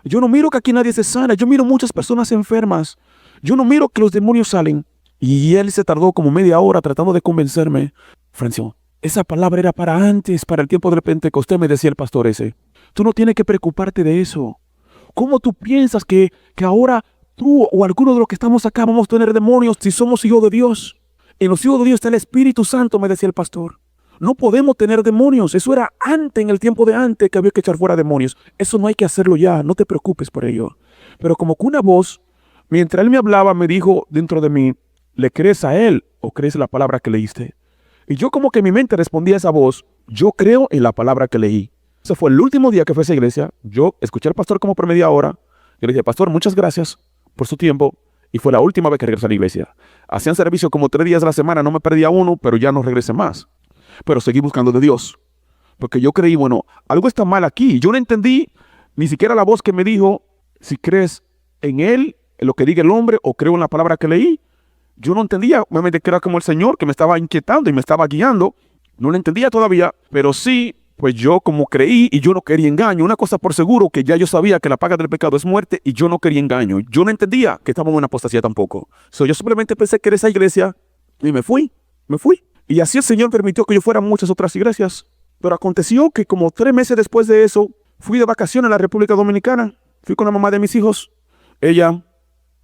Yo no miro que aquí nadie se sana. Yo miro muchas personas enfermas. Yo no miro que los demonios salen. Y él se tardó como media hora tratando de convencerme. Francio, esa palabra era para antes, para el tiempo del Pentecostés, me decía el pastor ese. Tú no tienes que preocuparte de eso. ¿Cómo tú piensas que ahora tú o alguno de los que estamos acá vamos a tener demonios si somos hijos de Dios? En los hijos de Dios está el Espíritu Santo, me decía el pastor. No podemos tener demonios. Eso era antes, en el tiempo de antes, que había que echar fuera demonios. Eso no hay que hacerlo ya. No te preocupes por ello. Pero como que una voz, mientras él me hablaba, me dijo dentro de mí, ¿le crees a él o crees la palabra que leíste? Y yo como que en mi mente respondía a esa voz, yo creo en la palabra que leí. Ese fue el último día que fue a esa iglesia. Yo escuché al pastor como por media hora. Y le dije, pastor, muchas gracias por su tiempo. Y fue la última vez que regresé a la iglesia. Hacían servicio como 3 días a la semana, no me perdía uno, pero ya no regresé más. Pero seguí buscando de Dios. Porque yo creí, bueno, algo está mal aquí. Yo no entendí ni siquiera la voz que me dijo, si crees en él, en lo que diga el hombre, o creo en la palabra que leí. Yo no entendía, obviamente que era como el Señor que me estaba inquietando y me estaba guiando. No lo entendía todavía, pero sí, pues yo como creí y yo no quería engaño. Una cosa por seguro, que ya yo sabía que la paga del pecado es muerte y yo no quería engaño. Yo no entendía que estaba en una apostasía tampoco. Yo simplemente pensé que era esa iglesia y me fui. Y así el Señor permitió que yo fuera a muchas otras iglesias. Pero aconteció que como 3 meses después de eso, fui de vacaciones a la República Dominicana. Fui con la mamá de mis hijos. Ella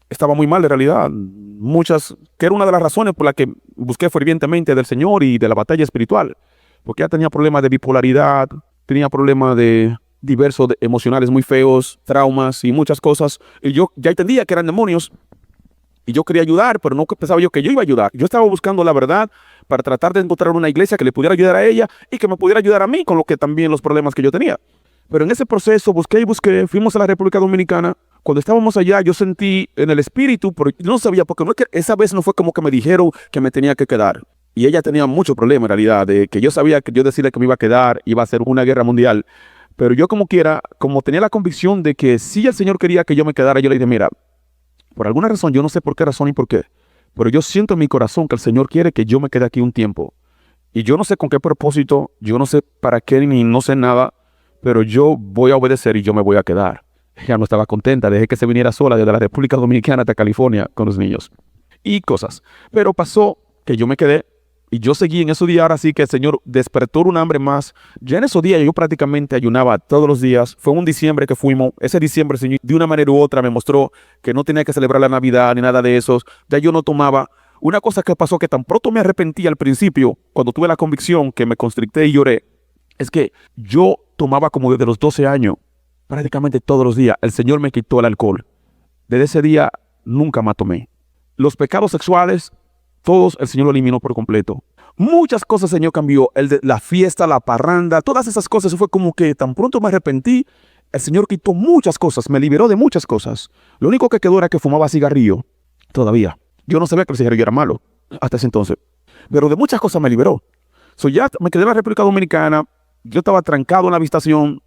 estaba muy mal de realidad, que era una de las razones por las que busqué fervientemente del Señor y de la batalla espiritual, porque ella tenía problemas de bipolaridad, tenía problemas de diversos emocionales muy feos, traumas y muchas cosas, y yo ya entendía que eran demonios, y yo quería ayudar, pero no pensaba yo que yo iba a ayudar. Yo estaba buscando la verdad para tratar de encontrar una iglesia que le pudiera ayudar a ella y que me pudiera ayudar a mí con lo que también los problemas que yo tenía. Pero en ese proceso busqué, fuimos a la República Dominicana. Cuando estábamos allá, yo sentí en el espíritu, pero yo no sabía, porque no es que esa vez no fue como que me dijeron que me tenía que quedar. Y ella tenía mucho problema en realidad, de que yo sabía que yo decirle que me iba a quedar, iba a ser una guerra mundial. Pero yo como quiera, como tenía la convicción de que si el Señor quería que yo me quedara, yo le dije, mira, por alguna razón, yo no sé por qué razón y por qué, pero yo siento en mi corazón que el Señor quiere que yo me quede aquí un tiempo. Y yo no sé con qué propósito, yo no sé para qué, ni no sé nada, pero yo voy a obedecer y yo me voy a quedar. Ella no estaba contenta, dejé que se viniera sola desde la República Dominicana hasta California con los niños y cosas. Pero pasó que yo me quedé y yo seguí en esos días. Ahora sí que el Señor despertó un hambre más. Ya en esos días yo prácticamente ayunaba todos los días. Fue un diciembre que fuimos. Ese diciembre el Señor de una manera u otra me mostró que no tenía que celebrar la Navidad ni nada de eso. Ya yo no tomaba. Una cosa que pasó que tan pronto me arrepentí al principio, cuando tuve la convicción que me constricté y lloré, es que yo tomaba como desde los 12 años. Prácticamente todos los días. El Señor me quitó el alcohol. Desde ese día nunca más tomé. Los pecados sexuales, todos el Señor lo eliminó por completo. Muchas cosas el Señor cambió. La fiesta, la parranda, todas esas cosas. Fue como que tan pronto me arrepentí, el Señor quitó muchas cosas. Me liberó de muchas cosas. Lo único que quedó era que fumaba cigarrillo. Todavía. Yo no sabía que el cigarrillo era malo hasta ese entonces. Pero de muchas cosas me liberó. Ya me quedé en la República Dominicana. Yo estaba trancado en la habitación.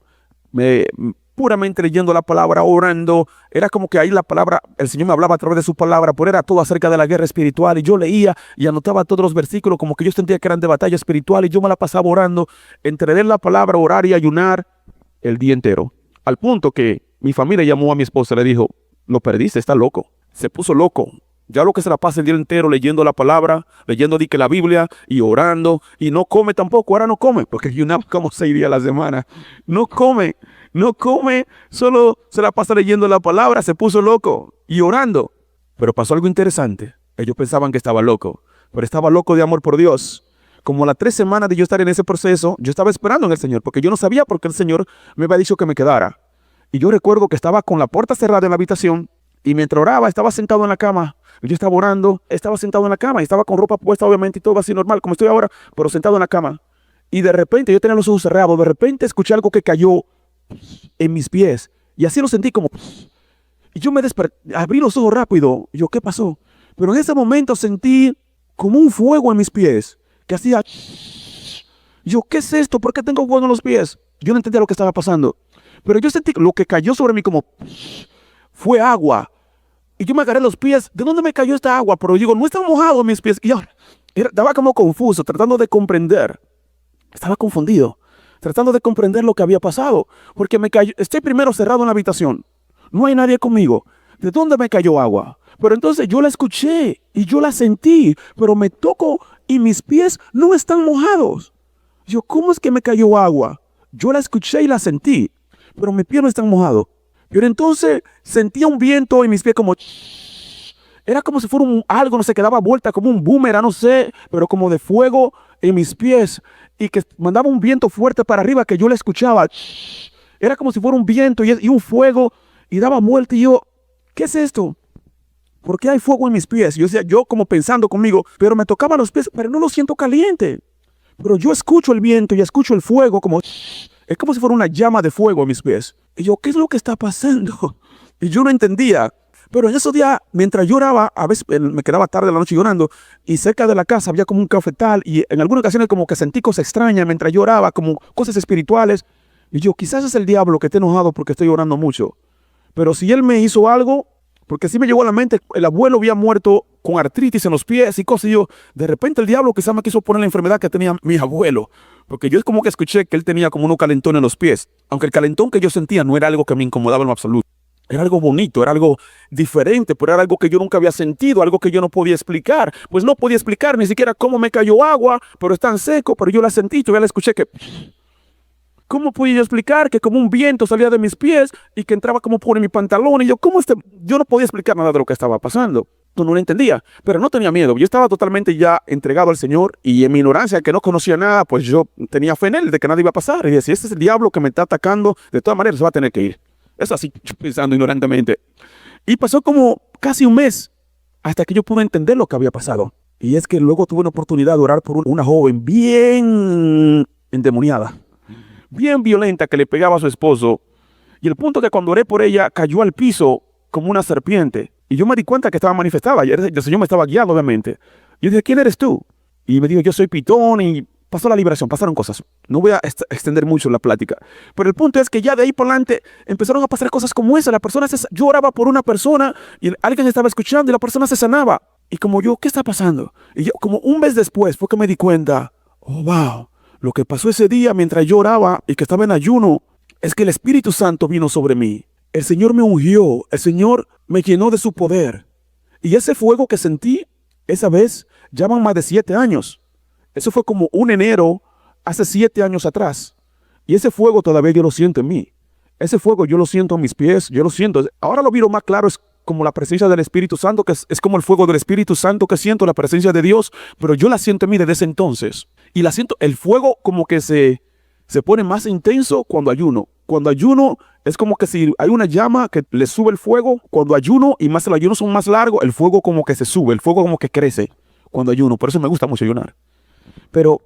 puramente leyendo la palabra, orando. Era como que ahí la palabra, el Señor me hablaba a través de su palabra, pero era todo acerca de la guerra espiritual. Y yo leía y anotaba todos los versículos como que yo sentía que eran de batalla espiritual y yo me la pasaba orando, entre leer la palabra, orar y ayunar el día entero. Al punto que mi familia llamó a mi esposa y le dijo, lo perdiste, está loco. Se puso loco. Ya lo que se la pasa el día entero leyendo la palabra, leyendo que la Biblia y orando, y no come tampoco, ahora no come, porque ayunaba como 6 días a la semana. No come, solo se la pasa leyendo la palabra, se puso loco y orando. Pero pasó algo interesante. Ellos pensaban que estaba loco, pero estaba loco de amor por Dios. Como a las 3 semanas de yo estar en ese proceso, yo estaba esperando en el Señor, porque yo no sabía por qué el Señor me había dicho que me quedara. Y yo recuerdo que estaba con la puerta cerrada en la habitación, y mientras oraba, estaba sentado en la cama. Yo estaba orando, estaba sentado en la cama y estaba con ropa puesta, obviamente, y todo así normal, como estoy ahora, pero sentado en la cama. Y de repente, yo tenía los ojos cerrados, de repente escuché algo que cayó en mis pies. Y así lo sentí como... Y yo me desperté, abrí los ojos rápido. Y yo, ¿qué pasó? Pero en ese momento sentí como un fuego en mis pies, que hacía... Yo, ¿qué es esto? ¿Por qué tengo fuego en los pies? Yo no entendía lo que estaba pasando. Pero yo sentí lo que cayó sobre mí como... Fue agua. Y yo me agarré los pies. ¿De dónde me cayó esta agua? Pero digo, no están mojados mis pies. Y ahora estaba como confuso, tratando de comprender. Estaba confundido, tratando de comprender lo que había pasado. Porque me cayó. Estoy primero cerrado en la habitación. No hay nadie conmigo. ¿De dónde me cayó agua? Pero entonces yo la escuché y yo la sentí. Pero me toco y mis pies no están mojados. Yo, ¿cómo es que me cayó agua? Yo la escuché y la sentí. Pero mis pies no están mojados. Pero entonces sentía un viento en mis pies como... Era como si fuera algo, no sé, que daba vuelta como un boomerang, no sé, pero como de fuego en mis pies. Y que mandaba un viento fuerte para arriba que yo le escuchaba. Era como si fuera un viento y un fuego y daba vuelta. Y yo, ¿qué es esto? ¿Por qué hay fuego en mis pies? Yo decía, yo como pensando conmigo, pero me tocaba los pies, pero no lo siento caliente. Pero yo escucho el viento y escucho el fuego como... Es como si fuera una llama de fuego en mis pies. Y yo, ¿qué es lo que está pasando? Y yo no entendía. Pero en esos días, mientras lloraba, a veces me quedaba tarde de la noche llorando, y cerca de la casa había como un cafetal, y en algunas ocasiones como que sentí cosas extrañas mientras lloraba, como cosas espirituales. Y yo, quizás es el diablo que esté enojado porque estoy llorando mucho. Pero si él me hizo algo, porque sí me llegó a la mente, el abuelo había muerto con artritis en los pies y cosas, y yo, de repente el diablo quizás me quiso poner la enfermedad que tenía mi abuelo. Porque yo es como que escuché que él tenía como unos calentones en los pies. Aunque el calentón que yo sentía no era algo que me incomodaba en lo absoluto. Era algo bonito, era algo diferente, pero era algo que yo nunca había sentido, algo que yo no podía explicar. Pues no podía explicar ni siquiera cómo me cayó agua, pero es tan seco, pero yo la sentí, yo ya la escuché que... ¿Cómo podía yo explicar que como un viento salía de mis pies y que entraba como por mi pantalón? Y yo, yo no podía explicar nada de lo que estaba pasando. No lo entendía, pero no tenía miedo. Yo estaba totalmente ya entregado al Señor y en mi ignorancia, que no conocía nada, pues yo tenía fe en Él de que nada iba a pasar. Y decía, este es el diablo que me está atacando, de todas maneras se va a tener que ir. Eso así, pensando ignorantemente. Y pasó como casi un mes hasta que yo pude entender lo que había pasado. Y es que luego tuve una oportunidad de orar por una joven bien endemoniada, bien violenta, que le pegaba a su esposo. Y el punto que cuando oré por ella, cayó al piso como una serpiente. Y yo me di cuenta que estaba manifestada. Y el Señor me estaba guiando, obviamente. Yo dije, ¿quién eres tú? Y me dijo, yo soy Pitón. Y pasó la liberación, pasaron cosas. No voy a extender mucho la plática. Pero el punto es que ya de ahí por adelante empezaron a pasar cosas como esa. Yo oraba por una persona y alguien estaba escuchando y la persona se sanaba. Y como yo, ¿qué está pasando? Y yo, como un mes después, fue que me di cuenta, oh, wow. Lo que pasó ese día mientras yo oraba y que estaba en ayuno es que el Espíritu Santo vino sobre mí. El Señor me ungió, el Señor me llenó de su poder. Y ese fuego que sentí esa vez, ya van más de 7 años. Eso fue como un enero hace 7 años atrás. Y ese fuego todavía yo lo siento en mí. Ese fuego yo lo siento en mis pies, yo lo siento. Ahora lo miro más claro, es como la presencia del Espíritu Santo, que es como el fuego del Espíritu Santo que siento, la presencia de Dios, pero yo la siento en mí desde ese entonces. Y la siento, el fuego como que se pone más intenso cuando ayuno. Cuando ayuno es como que si hay una llama que le sube el fuego. Cuando ayuno y más el ayuno son más largos, el fuego como que se sube, el fuego como que crece cuando ayuno. Por eso me gusta mucho ayunar. Pero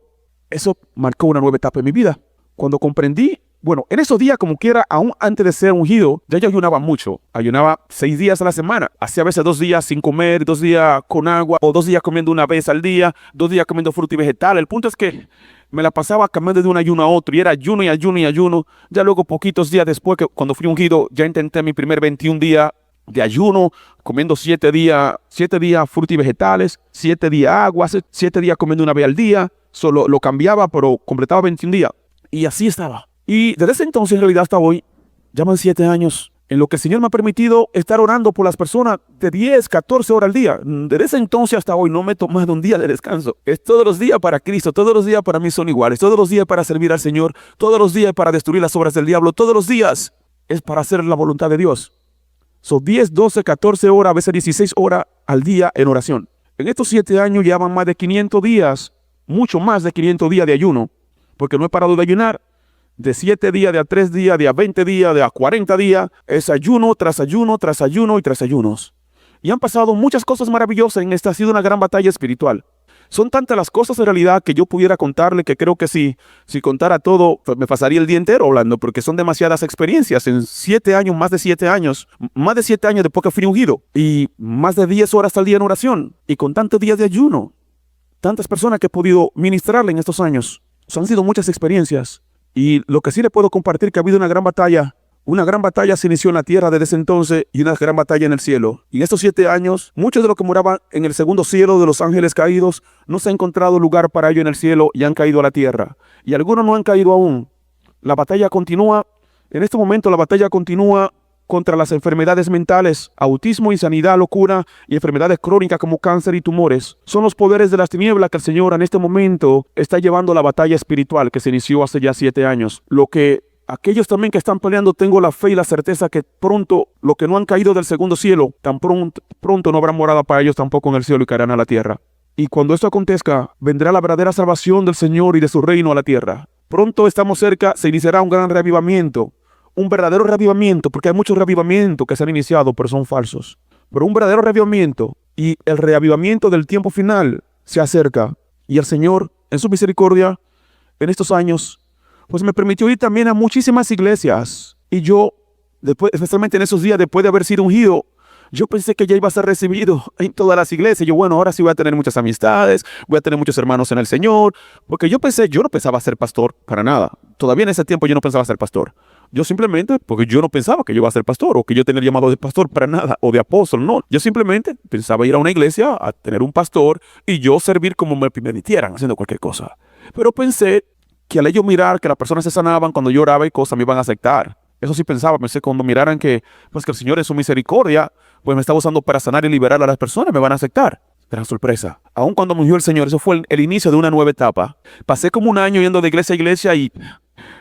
eso marcó una nueva etapa en mi vida. Cuando comprendí, bueno, en esos días como quiera, aún antes de ser ungido, ya yo ayunaba mucho. Ayunaba 6 días a la semana. Hacía a veces 2 días sin comer, 2 días con agua, o 2 días comiendo una vez al día, 2 días comiendo fruta y vegetal. El punto es que me la pasaba cambiando de un ayuno a otro y era ayuno y ayuno y ayuno. Ya luego, poquitos días después, que cuando fui ungido, ya intenté mi primer 21 días de ayuno, comiendo 7 días frutas y vegetales, 7 días agua, 7 días comiendo una vez al día. Solo lo cambiaba, pero completaba 21 días. Y así estaba. Y desde ese entonces, en realidad, hasta hoy, ya van 7 años en lo que el Señor me ha permitido estar orando por las personas de 10, 14 horas al día. Desde ese entonces hasta hoy no me he tomado un día de descanso. Es todos los días para Cristo, todos los días para mí son iguales, todos los días para servir al Señor, todos los días para destruir las obras del diablo, todos los días es para hacer la voluntad de Dios. Son 10, 12, 14 horas, a veces 16 horas al día en oración. En estos 7 años llevan más de 500 días, mucho más de 500 días de ayuno, porque no he parado de ayunar. De 7 días, de a 3 días, de a 20 días, de a 40 días, es ayuno tras ayuno, tras ayuno y tras ayunos. Y han pasado muchas cosas maravillosas en esta, ha sido una gran batalla espiritual. Son tantas las cosas en realidad que yo pudiera contarle que creo que si contara todo, pues me pasaría el día entero hablando, porque son demasiadas experiencias. En 7 años, más de 7 años después que fui ungido, y más de 10 horas al día en oración, y con tantos días de ayuno, tantas personas que he podido ministrarle en estos años. Han sido muchas experiencias. Y lo que sí le puedo compartir que ha habido una gran batalla. Una gran batalla se inició en la tierra desde ese entonces y una gran batalla en el cielo. Y en estos 7 años, muchos de los que moraban en el segundo cielo de los ángeles caídos, no se ha encontrado lugar para ellos en el cielo y han caído a la tierra. Y algunos no han caído aún. La batalla continúa. En este momento la batalla continúa contra las enfermedades mentales, autismo, insanidad, locura y enfermedades crónicas como cáncer y tumores. Son los poderes de las tinieblas que el Señor en este momento está llevando la batalla espiritual que se inició hace ya 7 años. Lo que aquellos también que están peleando, tengo la fe y la certeza que pronto, los que no han caído del segundo cielo, tan pronto no habrá morada para ellos tampoco en el cielo y caerán a la tierra. Y cuando esto acontezca, vendrá la verdadera salvación del Señor y de su reino a la tierra. Pronto estamos cerca, se iniciará un gran reavivamiento. Un verdadero reavivamiento, porque hay muchos reavivamientos que se han iniciado, pero son falsos. Pero un verdadero reavivamiento y el reavivamiento del tiempo final se acerca. Y el Señor, en su misericordia, en estos años, pues me permitió ir también a muchísimas iglesias. Y yo, después, especialmente en esos días, después de haber sido ungido, yo pensé que ya iba a ser recibido en todas las iglesias. Yo, bueno, ahora sí voy a tener muchas amistades, voy a tener muchos hermanos en el Señor. Porque yo no pensaba ser pastor para nada. Todavía en ese tiempo yo no pensaba ser pastor. Yo simplemente, porque yo no pensaba que yo iba a ser pastor o que yo tenía el llamado de pastor para nada, o de apóstol, no. Yo simplemente pensaba ir a una iglesia a tener un pastor y yo servir como me permitieran, haciendo cualquier cosa. Pero pensé que al ellos mirar que las personas se sanaban cuando yo oraba y cosas, me iban a aceptar. Eso sí pensé cuando miraran que el Señor en su misericordia, pues me estaba usando para sanar y liberar a las personas, me van a aceptar. Gran sorpresa. Aun cuando murió el Señor, eso fue el inicio de una nueva etapa. Pasé como un año yendo de iglesia a iglesia y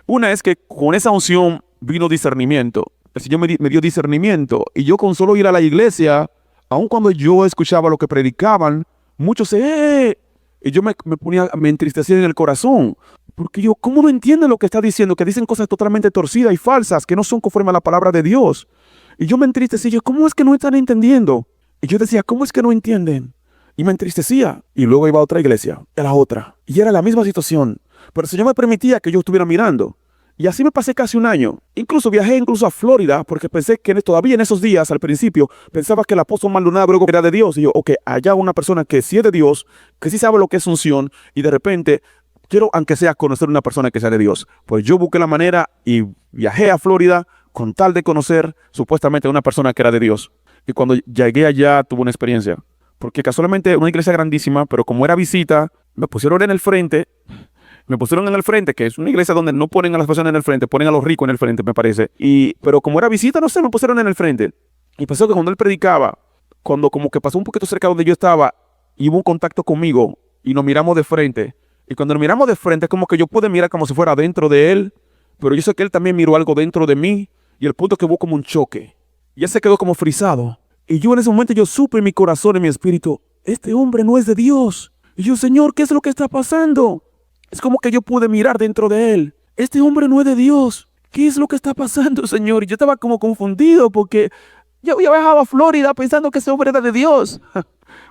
una es que con esa unción vino discernimiento. El Señor me dio discernimiento y yo con solo ir a la iglesia, aun cuando yo escuchaba lo que predicaban, muchos y yo me entristecía en el corazón. Porque yo, ¿cómo no entienden lo que está diciendo? Que dicen cosas totalmente torcidas y falsas, que no son conforme a la palabra de Dios. Y yo me entristecía, yo, ¿cómo es que no están entendiendo? Y yo decía, ¿cómo es que no entienden? Y me entristecía. Y luego iba a otra iglesia, a la otra. Y era la misma situación. Pero el Señor me permitía que yo estuviera mirando. Y así me pasé casi un año. Viajé a Florida, porque pensé que todavía en esos días, al principio, pensaba que el apóstol Maldonado era de Dios. Y yo, ok, allá una persona que sí es de Dios, que sí sabe lo que es unción, y de repente quiero, aunque sea, conocer una persona que sea de Dios. Pues yo busqué la manera y viajé a Florida con tal de conocer supuestamente a una persona que era de Dios. Y cuando llegué allá tuve una experiencia. Porque casualmente una iglesia grandísima, pero como era visita, me pusieron en el frente. Que es una iglesia donde no ponen a las personas en el frente, ponen a los ricos en el frente, me parece. Pero como era visita, no sé, me pusieron en el frente. Y pasó que cuando él predicaba, cuando como que pasó un poquito cerca donde yo estaba, y hubo un contacto conmigo, y nos miramos de frente. Y cuando nos miramos de frente, como que yo pude mirar como si fuera dentro de él, pero yo sé que él también miró algo dentro de mí, y el punto que hubo como un choque. Y él se quedó como frisado. Y yo en ese momento yo supe en mi corazón, en mi espíritu, este hombre no es de Dios. Y yo, Señor, ¿qué es lo que está pasando? Es como que yo pude mirar dentro de él. Este hombre no es de Dios. ¿Qué es lo que está pasando, Señor? Y yo estaba como confundido porque yo había viajado a Florida pensando que ese hombre era de Dios.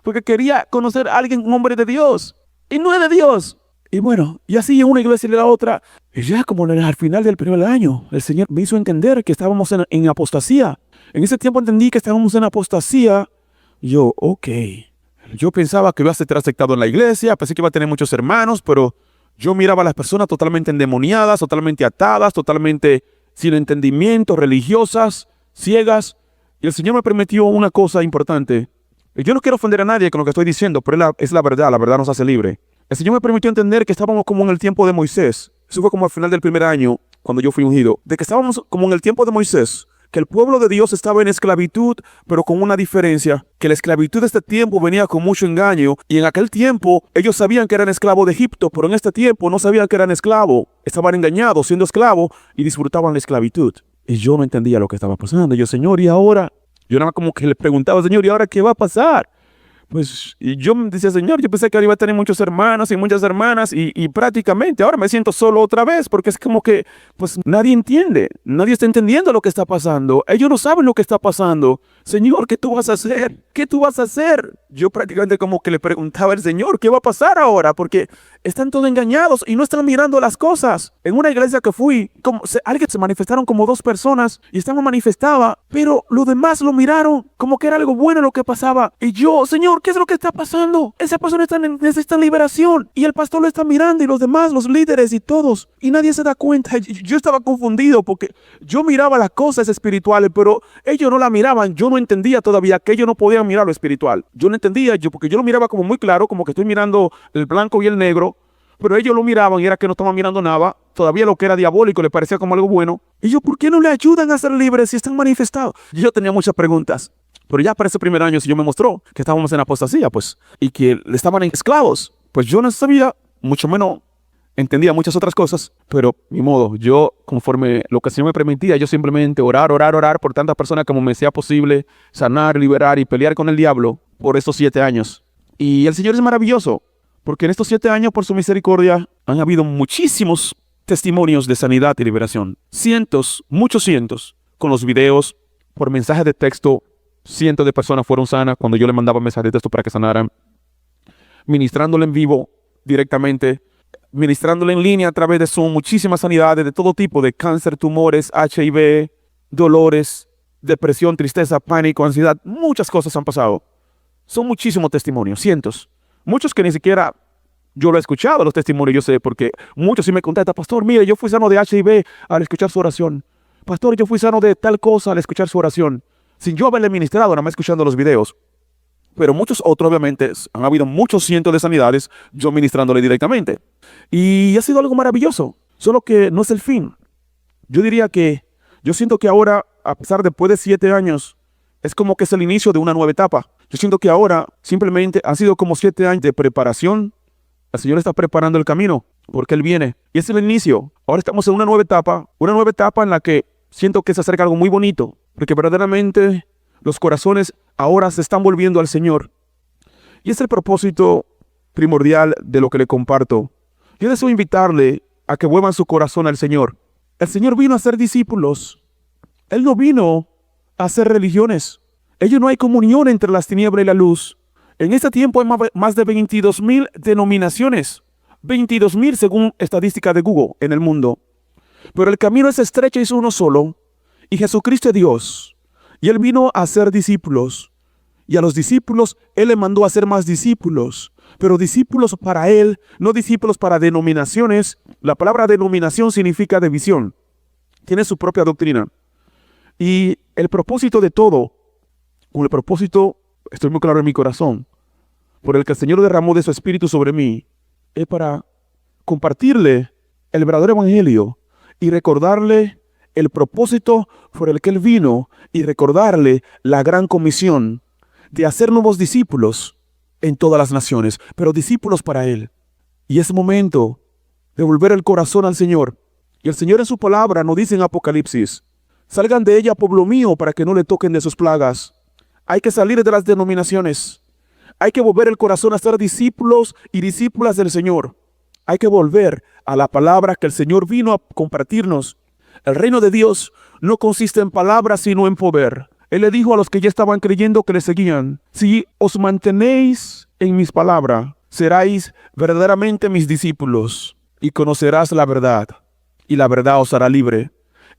Porque quería conocer a alguien, un hombre de Dios. Y no es de Dios. Y bueno, y así en una iglesia y en la otra. Y ya como al final del primer año, el Señor me hizo entender que estábamos en apostasía. En ese tiempo entendí que estábamos en apostasía. Y yo, ok. Yo pensaba que iba a ser aceptado en la iglesia. Pensé que iba a tener muchos hermanos, pero Yo miraba a las personas totalmente endemoniadas, totalmente atadas, totalmente sin entendimiento, religiosas, ciegas. Y el Señor me permitió una cosa importante. Yo no quiero ofender a nadie con lo que estoy diciendo, pero es la verdad nos hace libre. El Señor me permitió entender que estábamos como en el tiempo de Moisés. Eso fue como al final del primer año, cuando yo fui ungido. De que estábamos como en el tiempo de Moisés, que el pueblo de Dios estaba en esclavitud, pero con una diferencia, que la esclavitud de este tiempo venía con mucho engaño, y en aquel tiempo ellos sabían que eran esclavos de Egipto, pero en este tiempo no sabían que eran esclavos, estaban engañados siendo esclavos y disfrutaban la esclavitud. Y yo no entendía lo que estaba pasando. Yo, Señor, ¿y ahora? Yo nada más como que le preguntaba, Señor, ¿y ahora qué va a pasar? Pues y yo me decía, Señor, yo pensé que ahora iba a tener muchos hermanos y muchas hermanas y prácticamente ahora me siento solo otra vez porque es como que pues nadie entiende, nadie está entendiendo lo que está pasando. Ellos no saben lo que está pasando. Señor, ¿qué tú vas a hacer? ¿Qué tú vas a hacer? Yo prácticamente como que le preguntaba al Señor, ¿qué va a pasar ahora? Porque están todos engañados y no están mirando las cosas. En una iglesia que fui, alguien se manifestaron como 2 personas y estaban manifestaba, pero los demás lo miraron como que era algo bueno lo que pasaba. Y yo, Señor, ¿qué es lo que está pasando? Esa persona necesita liberación y el pastor lo está mirando y los demás, los líderes y todos, y nadie se da cuenta. Yo estaba confundido porque yo miraba las cosas espirituales, pero ellos no la miraban. Yo no entendía todavía que ellos no podían mirar lo espiritual. Yo no entendía, porque yo lo miraba como muy claro, como que estoy mirando el blanco y el negro, pero ellos lo miraban y era que no estaban mirando nada. Todavía lo que era diabólico le parecía como algo bueno. Y yo, ¿por qué no le ayudan a ser libres si están manifestados? Yo tenía muchas preguntas. Pero ya para ese primer año el Señor me mostró que estábamos en apostasía, pues, y que estaban en esclavos. Pues yo no sabía, mucho menos entendía muchas otras cosas, pero ni modo, yo conforme lo que el Señor me permitía, yo simplemente orar por tantas personas como me sea posible, sanar, liberar y pelear con el diablo por estos 7 años. Y el Señor es maravilloso, porque en estos 7 años, por su misericordia, han habido muchísimos testimonios de sanidad y liberación. Cientos, muchos cientos, con los videos, por mensajes de texto. Cientos de personas fueron sanas cuando yo le mandaba mensajes de texto para que sanaran, ministrándole en vivo directamente, ministrándole en línea a través de Zoom, muchísimas sanidades de todo tipo, de cáncer, tumores, HIV, dolores, depresión, tristeza, pánico, ansiedad. Muchas cosas han pasado. Son muchísimos testimonios, cientos. Muchos que ni siquiera yo lo he escuchado, los testimonios, yo sé, porque muchos sí me contestan, pastor, mire, yo fui sano de HIV al escuchar su oración. Pastor, yo fui sano de tal cosa al escuchar su oración. Sin yo haberle ministrado, nada más escuchando los videos. Pero muchos otros, obviamente, han habido muchos cientos de sanidades, yo ministrándole directamente. Y ha sido algo maravilloso, solo que no es el fin. Yo diría que, yo siento que ahora, a pesar después de 7 años, es como que es el inicio de una nueva etapa. Yo siento que ahora, simplemente, han sido como 7 años de preparación. El Señor está preparando el camino, porque Él viene. Y es el inicio. Ahora estamos en una nueva etapa en la que siento que se acerca algo muy bonito. Porque verdaderamente los corazones ahora se están volviendo al Señor. Y es el propósito primordial de lo que le comparto. Yo deseo invitarle a que vuelvan su corazón al Señor. El Señor vino a ser discípulos. Él no vino a hacer religiones. Ello no hay comunión entre las tinieblas y la luz. En este tiempo hay más de 22,000 denominaciones. 22,000 según estadística de Google en el mundo. Pero el camino es estrecho y es uno solo. Y Jesucristo es Dios, y Él vino a hacer discípulos, y a los discípulos Él le mandó a hacer más discípulos, pero discípulos para Él, no discípulos para denominaciones. La palabra denominación significa división, tiene su propia doctrina. Y el propósito de todo, con el propósito, estoy muy claro en mi corazón, por el que el Señor derramó de su Espíritu sobre mí, es para compartirle el verdadero evangelio y recordarle el propósito por el que Él vino y recordarle la gran comisión de hacer nuevos discípulos en todas las naciones, pero discípulos para Él. Y es momento de volver el corazón al Señor. Y el Señor en su palabra nos dice en Apocalipsis, salgan de ella, pueblo mío, para que no le toquen de sus plagas. Hay que salir de las denominaciones. Hay que volver el corazón a ser discípulos y discípulas del Señor. Hay que volver a la palabra que el Señor vino a compartirnos. El reino de Dios no consiste en palabras, sino en poder. Él le dijo a los que ya estaban creyendo que le seguían, si os mantenéis en mis palabras, seráis verdaderamente mis discípulos y conocerás la verdad, y la verdad os hará libre.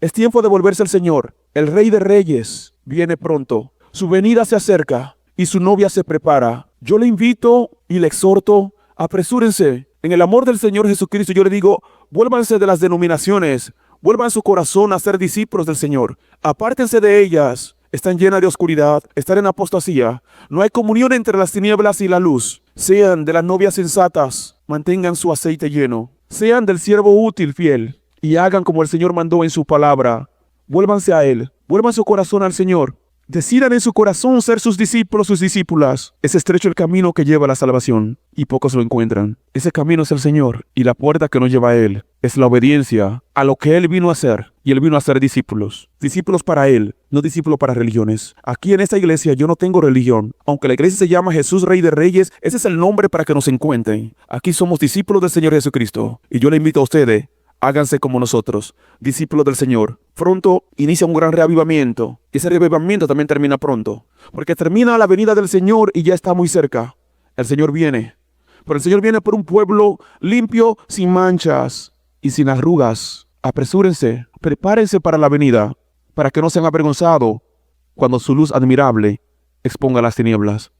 Es tiempo de volverse al Señor. El Rey de Reyes viene pronto. Su venida se acerca y su novia se prepara. Yo le invito y le exhorto, apresúrense En el amor del Señor Jesucristo yo le digo, vuélvanse de las denominaciones, vuelvan su corazón a ser discípulos del Señor. Apártense de ellas. Están llenas de oscuridad, están en apostasía. No hay comunión entre las tinieblas y la luz. Sean de las novias sensatas, mantengan su aceite lleno. Sean del siervo útil fiel y hagan como el Señor mandó en su palabra. Vuélvanse a Él, vuelvan su corazón al Señor. Decidan en su corazón ser sus discípulos, sus discípulas. Es estrecho el camino que lleva a la salvación y pocos lo encuentran. Ese camino es el Señor y la puerta que nos lleva a Él es la obediencia a lo que Él vino a hacer. Y Él vino a ser discípulos. Discípulos para Él, no discípulos para religiones. Aquí en esta iglesia yo no tengo religión. Aunque la iglesia se llama Jesús Rey de Reyes, ese es el nombre para que nos encuentren. Aquí somos discípulos del Señor Jesucristo. Y yo le invito a ustedes, háganse como nosotros, discípulos del Señor. Pronto inicia un gran reavivamiento. Y ese reavivamiento también termina pronto. Porque termina la venida del Señor y ya está muy cerca. El Señor viene. Pero el Señor viene por un pueblo limpio, sin manchas y sin arrugas. Apresúrense, prepárense para la venida, para que no sean avergonzados cuando su luz admirable exponga las tinieblas.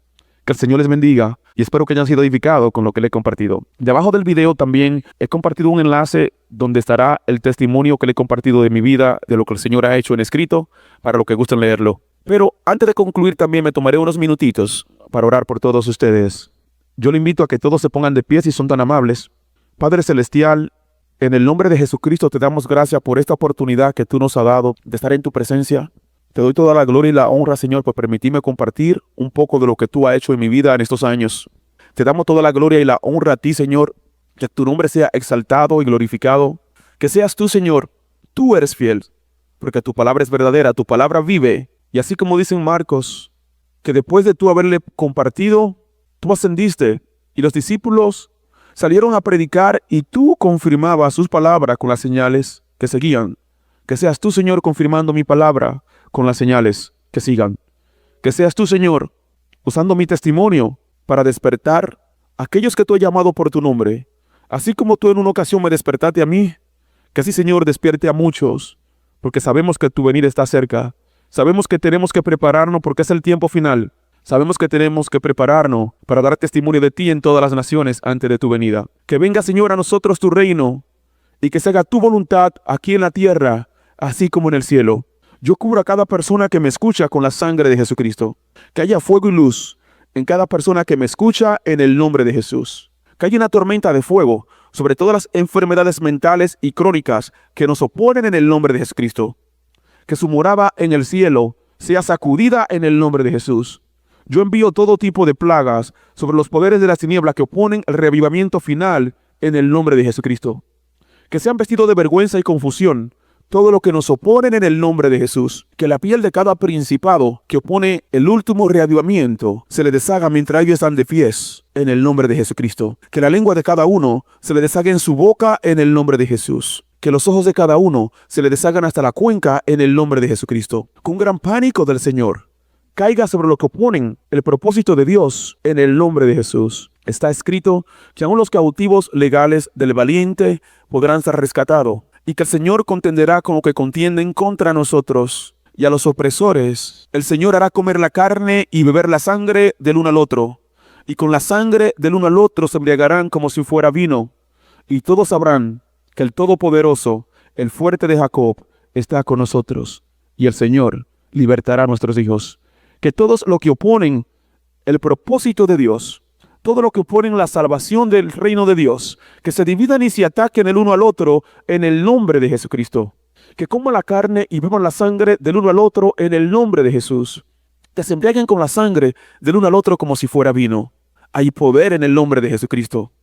Que el Señor les bendiga y espero que hayan sido edificados con lo que les he compartido. Debajo del video también he compartido un enlace donde estará el testimonio que le he compartido de mi vida, de lo que el Señor ha hecho en escrito, para los que gusten leerlo. Pero antes de concluir también me tomaré unos minutitos para orar por todos ustedes. Yo le invito a que todos se pongan de pie si son tan amables. Padre Celestial, en el nombre de Jesucristo te damos gracias por esta oportunidad que tú nos has dado de estar en tu presencia. Te doy toda la gloria y la honra, Señor, por permitirme compartir un poco de lo que tú has hecho en mi vida en estos años. Te damos toda la gloria y la honra a ti, Señor. Que tu nombre sea exaltado y glorificado. Que seas tú, Señor. Tú eres fiel, porque tu palabra es verdadera, tu palabra vive. Y así como dicen Marcos, que después de tú haberle compartido, tú ascendiste y los discípulos salieron a predicar y tú confirmabas sus palabras con las señales que seguían. Que seas tú, Señor, confirmando mi palabra con las señales que sigan. Que seas tú, Señor, usando mi testimonio para despertar a aquellos que tú has llamado por tu nombre. Así como tú en una ocasión me despertaste a mí, que así, Señor, despierte a muchos, porque sabemos que tu venida está cerca. Sabemos que tenemos que prepararnos porque es el tiempo final. Sabemos que tenemos que prepararnos para dar testimonio de ti en todas las naciones antes de tu venida. Que venga, Señor, a nosotros tu reino y que se haga tu voluntad aquí en la tierra, así como en el cielo. Yo cubro a cada persona que me escucha con la sangre de Jesucristo. Que haya fuego y luz en cada persona que me escucha en el nombre de Jesús. Que haya una tormenta de fuego sobre todas las enfermedades mentales y crónicas que nos oponen en el nombre de Jesucristo. Que su morada en el cielo sea sacudida en el nombre de Jesús. Yo envío todo tipo de plagas sobre los poderes de las tinieblas que oponen el reavivamiento final en el nombre de Jesucristo. Que sean vestidos de vergüenza y confusión todo lo que nos oponen en el nombre de Jesús. Que la piel de cada principado que opone el último reavivamiento se le deshaga mientras ellos están de pies en el nombre de Jesucristo. Que la lengua de cada uno se le deshaga en su boca en el nombre de Jesús. Que los ojos de cada uno se le deshagan hasta la cuenca en el nombre de Jesucristo. Con un gran pánico del Señor caiga sobre lo que oponen el propósito de Dios en el nombre de Jesús. Está escrito que aún los cautivos legales del valiente podrán ser rescatados y que el Señor contenderá con los que contienden contra nosotros. Y a los opresores el Señor hará comer la carne y beber la sangre del uno al otro. Y con la sangre del uno al otro se embriagarán como si fuera vino. Y todos sabrán que el Todopoderoso, el fuerte de Jacob, está con nosotros. Y el Señor libertará a nuestros hijos. Que todos los que oponen el propósito de Dios, todo lo que oponen la salvación del reino de Dios, que se dividan y se ataquen el uno al otro en el nombre de Jesucristo. Que coman la carne y beban la sangre del uno al otro en el nombre de Jesús. Que se embriaguen con la sangre del uno al otro como si fuera vino. Hay poder en el nombre de Jesucristo.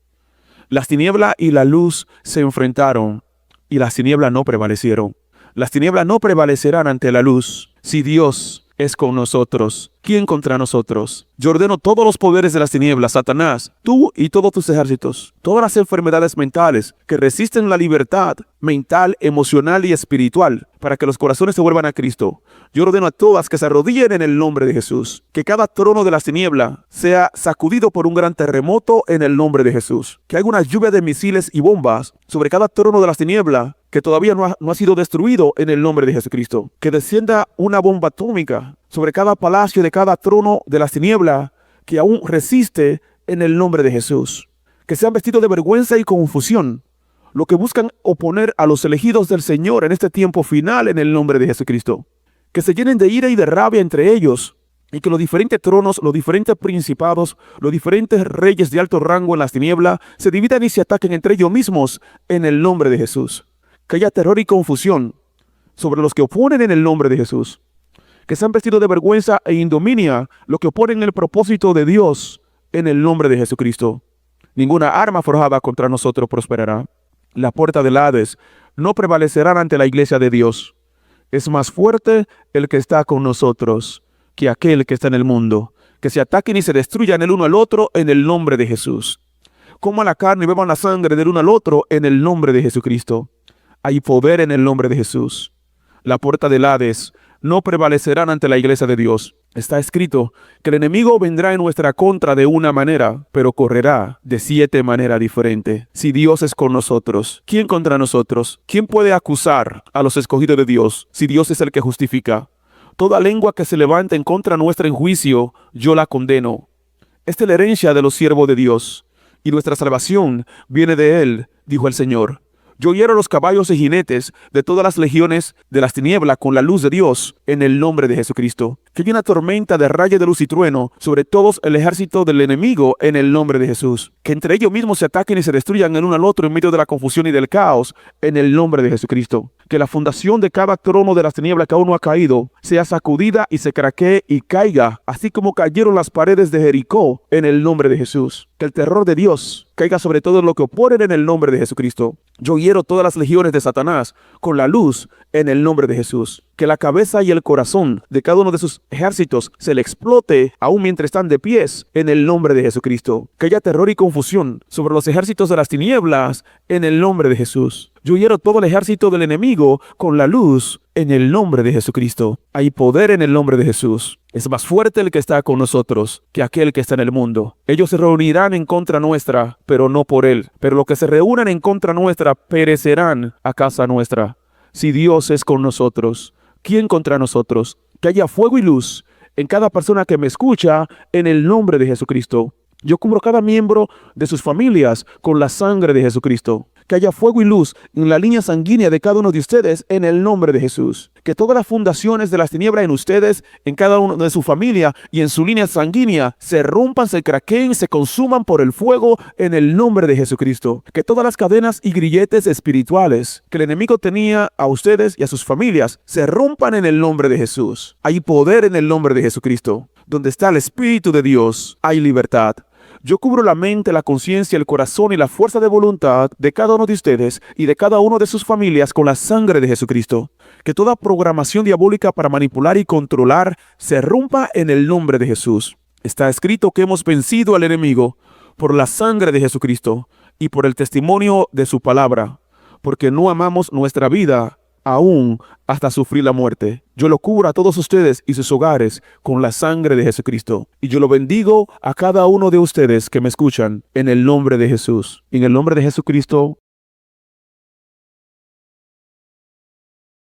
Las tinieblas y la luz se enfrentaron y las tinieblas no prevalecieron. Las tinieblas no prevalecerán ante la luz si Dios es con nosotros. ¿Quién contra nosotros? Yo ordeno todos los poderes de las tinieblas, Satanás, tú y todos tus ejércitos, todas las enfermedades mentales que resisten la libertad mental, emocional y espiritual para que los corazones se vuelvan a Cristo. Yo ordeno a todas que se arrodillen en el nombre de Jesús. Que cada trono de las tinieblas sea sacudido por un gran terremoto en el nombre de Jesús. Que haya una lluvia de misiles y bombas sobre cada trono de las tinieblas que todavía no ha sido destruido en el nombre de Jesucristo. Que descienda una bomba atómica sobre cada palacio de cada trono de las tinieblas que aún resiste en el nombre de Jesús. que se han vestido de vergüenza y confusión, lo que buscan oponer a los elegidos del Señor en este tiempo final en el nombre de Jesucristo. Que se llenen de ira y de rabia entre ellos, y que los diferentes tronos, los diferentes principados, los diferentes reyes de alto rango en las tinieblas se dividan y se ataquen entre ellos mismos en el nombre de Jesús. Que haya terror y confusión sobre los que oponen en el nombre de Jesús. Que se han vestido de vergüenza e indominia los que oponen el propósito de Dios en el nombre de Jesucristo. Ninguna arma forjada contra nosotros prosperará. La puerta del Hades no prevalecerá ante la iglesia de Dios. Es más fuerte el que está con nosotros que aquel que está en el mundo. Que se ataquen y se destruyan el uno al otro en el nombre de Jesús. Coman la carne y beban la sangre del uno al otro en el nombre de Jesucristo. Hay poder en el nombre de Jesús. La puerta del Hades no prevalecerán ante la iglesia de Dios. Está escrito que el enemigo vendrá en nuestra contra de una manera, pero correrá de 7 maneras diferentes. Si Dios es con nosotros, ¿quién contra nosotros? ¿Quién puede acusar a los escogidos de Dios si Dios es el que justifica? Toda lengua que se levante en contra nuestra en juicio, yo la condeno. Esta es la herencia de los siervos de Dios, y nuestra salvación viene de Él, dijo el Señor. Yo hiero los caballos y jinetes de todas las legiones de las tinieblas con la luz de Dios en el nombre de Jesucristo. Que haya una tormenta de rayos de luz y trueno sobre todos el ejército del enemigo en el nombre de Jesús. Que entre ellos mismos se ataquen y se destruyan el uno al otro en medio de la confusión y del caos en el nombre de Jesucristo. Que la fundación de cada trono de las tinieblas que aún no ha caído sea sacudida y se craquee y caiga, así como cayeron las paredes de Jericó en el nombre de Jesús. Que el terror de Dios caiga sobre todo lo que oponen en el nombre de Jesucristo. Yo hiero todas las legiones de Satanás con la luz en el nombre de Jesús. Que la cabeza y el corazón de cada uno de sus ejércitos se le explote aún mientras están de pies en el nombre de Jesucristo. Que haya terror y confusión sobre los ejércitos de las tinieblas en el nombre de Jesús. Yo hiero todo el ejército del enemigo con la luz en el nombre de Jesucristo. Hay poder en el nombre de Jesús. Es más fuerte el que está con nosotros que aquel que está en el mundo. Ellos se reunirán en contra nuestra, pero no por él. Pero los que se reúnan en contra nuestra perecerán a casa nuestra. Si Dios es con nosotros, ¿quién contra nosotros? Que haya fuego y luz en cada persona que me escucha en el nombre de Jesucristo. Yo cubro cada miembro de sus familias con la sangre de Jesucristo. Que haya fuego y luz en la línea sanguínea de cada uno de ustedes en el nombre de Jesús. Que todas las fundaciones de las tinieblas en ustedes, en cada uno de su familia y en su línea sanguínea, se rompan, se craqueen, se consuman por el fuego en el nombre de Jesucristo. Que todas las cadenas y grilletes espirituales que el enemigo tenía a ustedes y a sus familias se rompan en el nombre de Jesús. Hay poder en el nombre de Jesucristo. Donde está el Espíritu de Dios, hay libertad. Yo cubro la mente, la conciencia, el corazón y la fuerza de voluntad de cada uno de ustedes y de cada uno de sus familias con la sangre de Jesucristo. Que toda programación diabólica para manipular y controlar se rompa en el nombre de Jesús. Está escrito que hemos vencido al enemigo por la sangre de Jesucristo y por el testimonio de su palabra, porque no amamos nuestra vida aún hasta sufrir la muerte. Yo lo cubro a todos ustedes y sus hogares con la sangre de Jesucristo. Y yo lo bendigo a cada uno de ustedes que me escuchan en el nombre de Jesús. En el nombre de Jesucristo,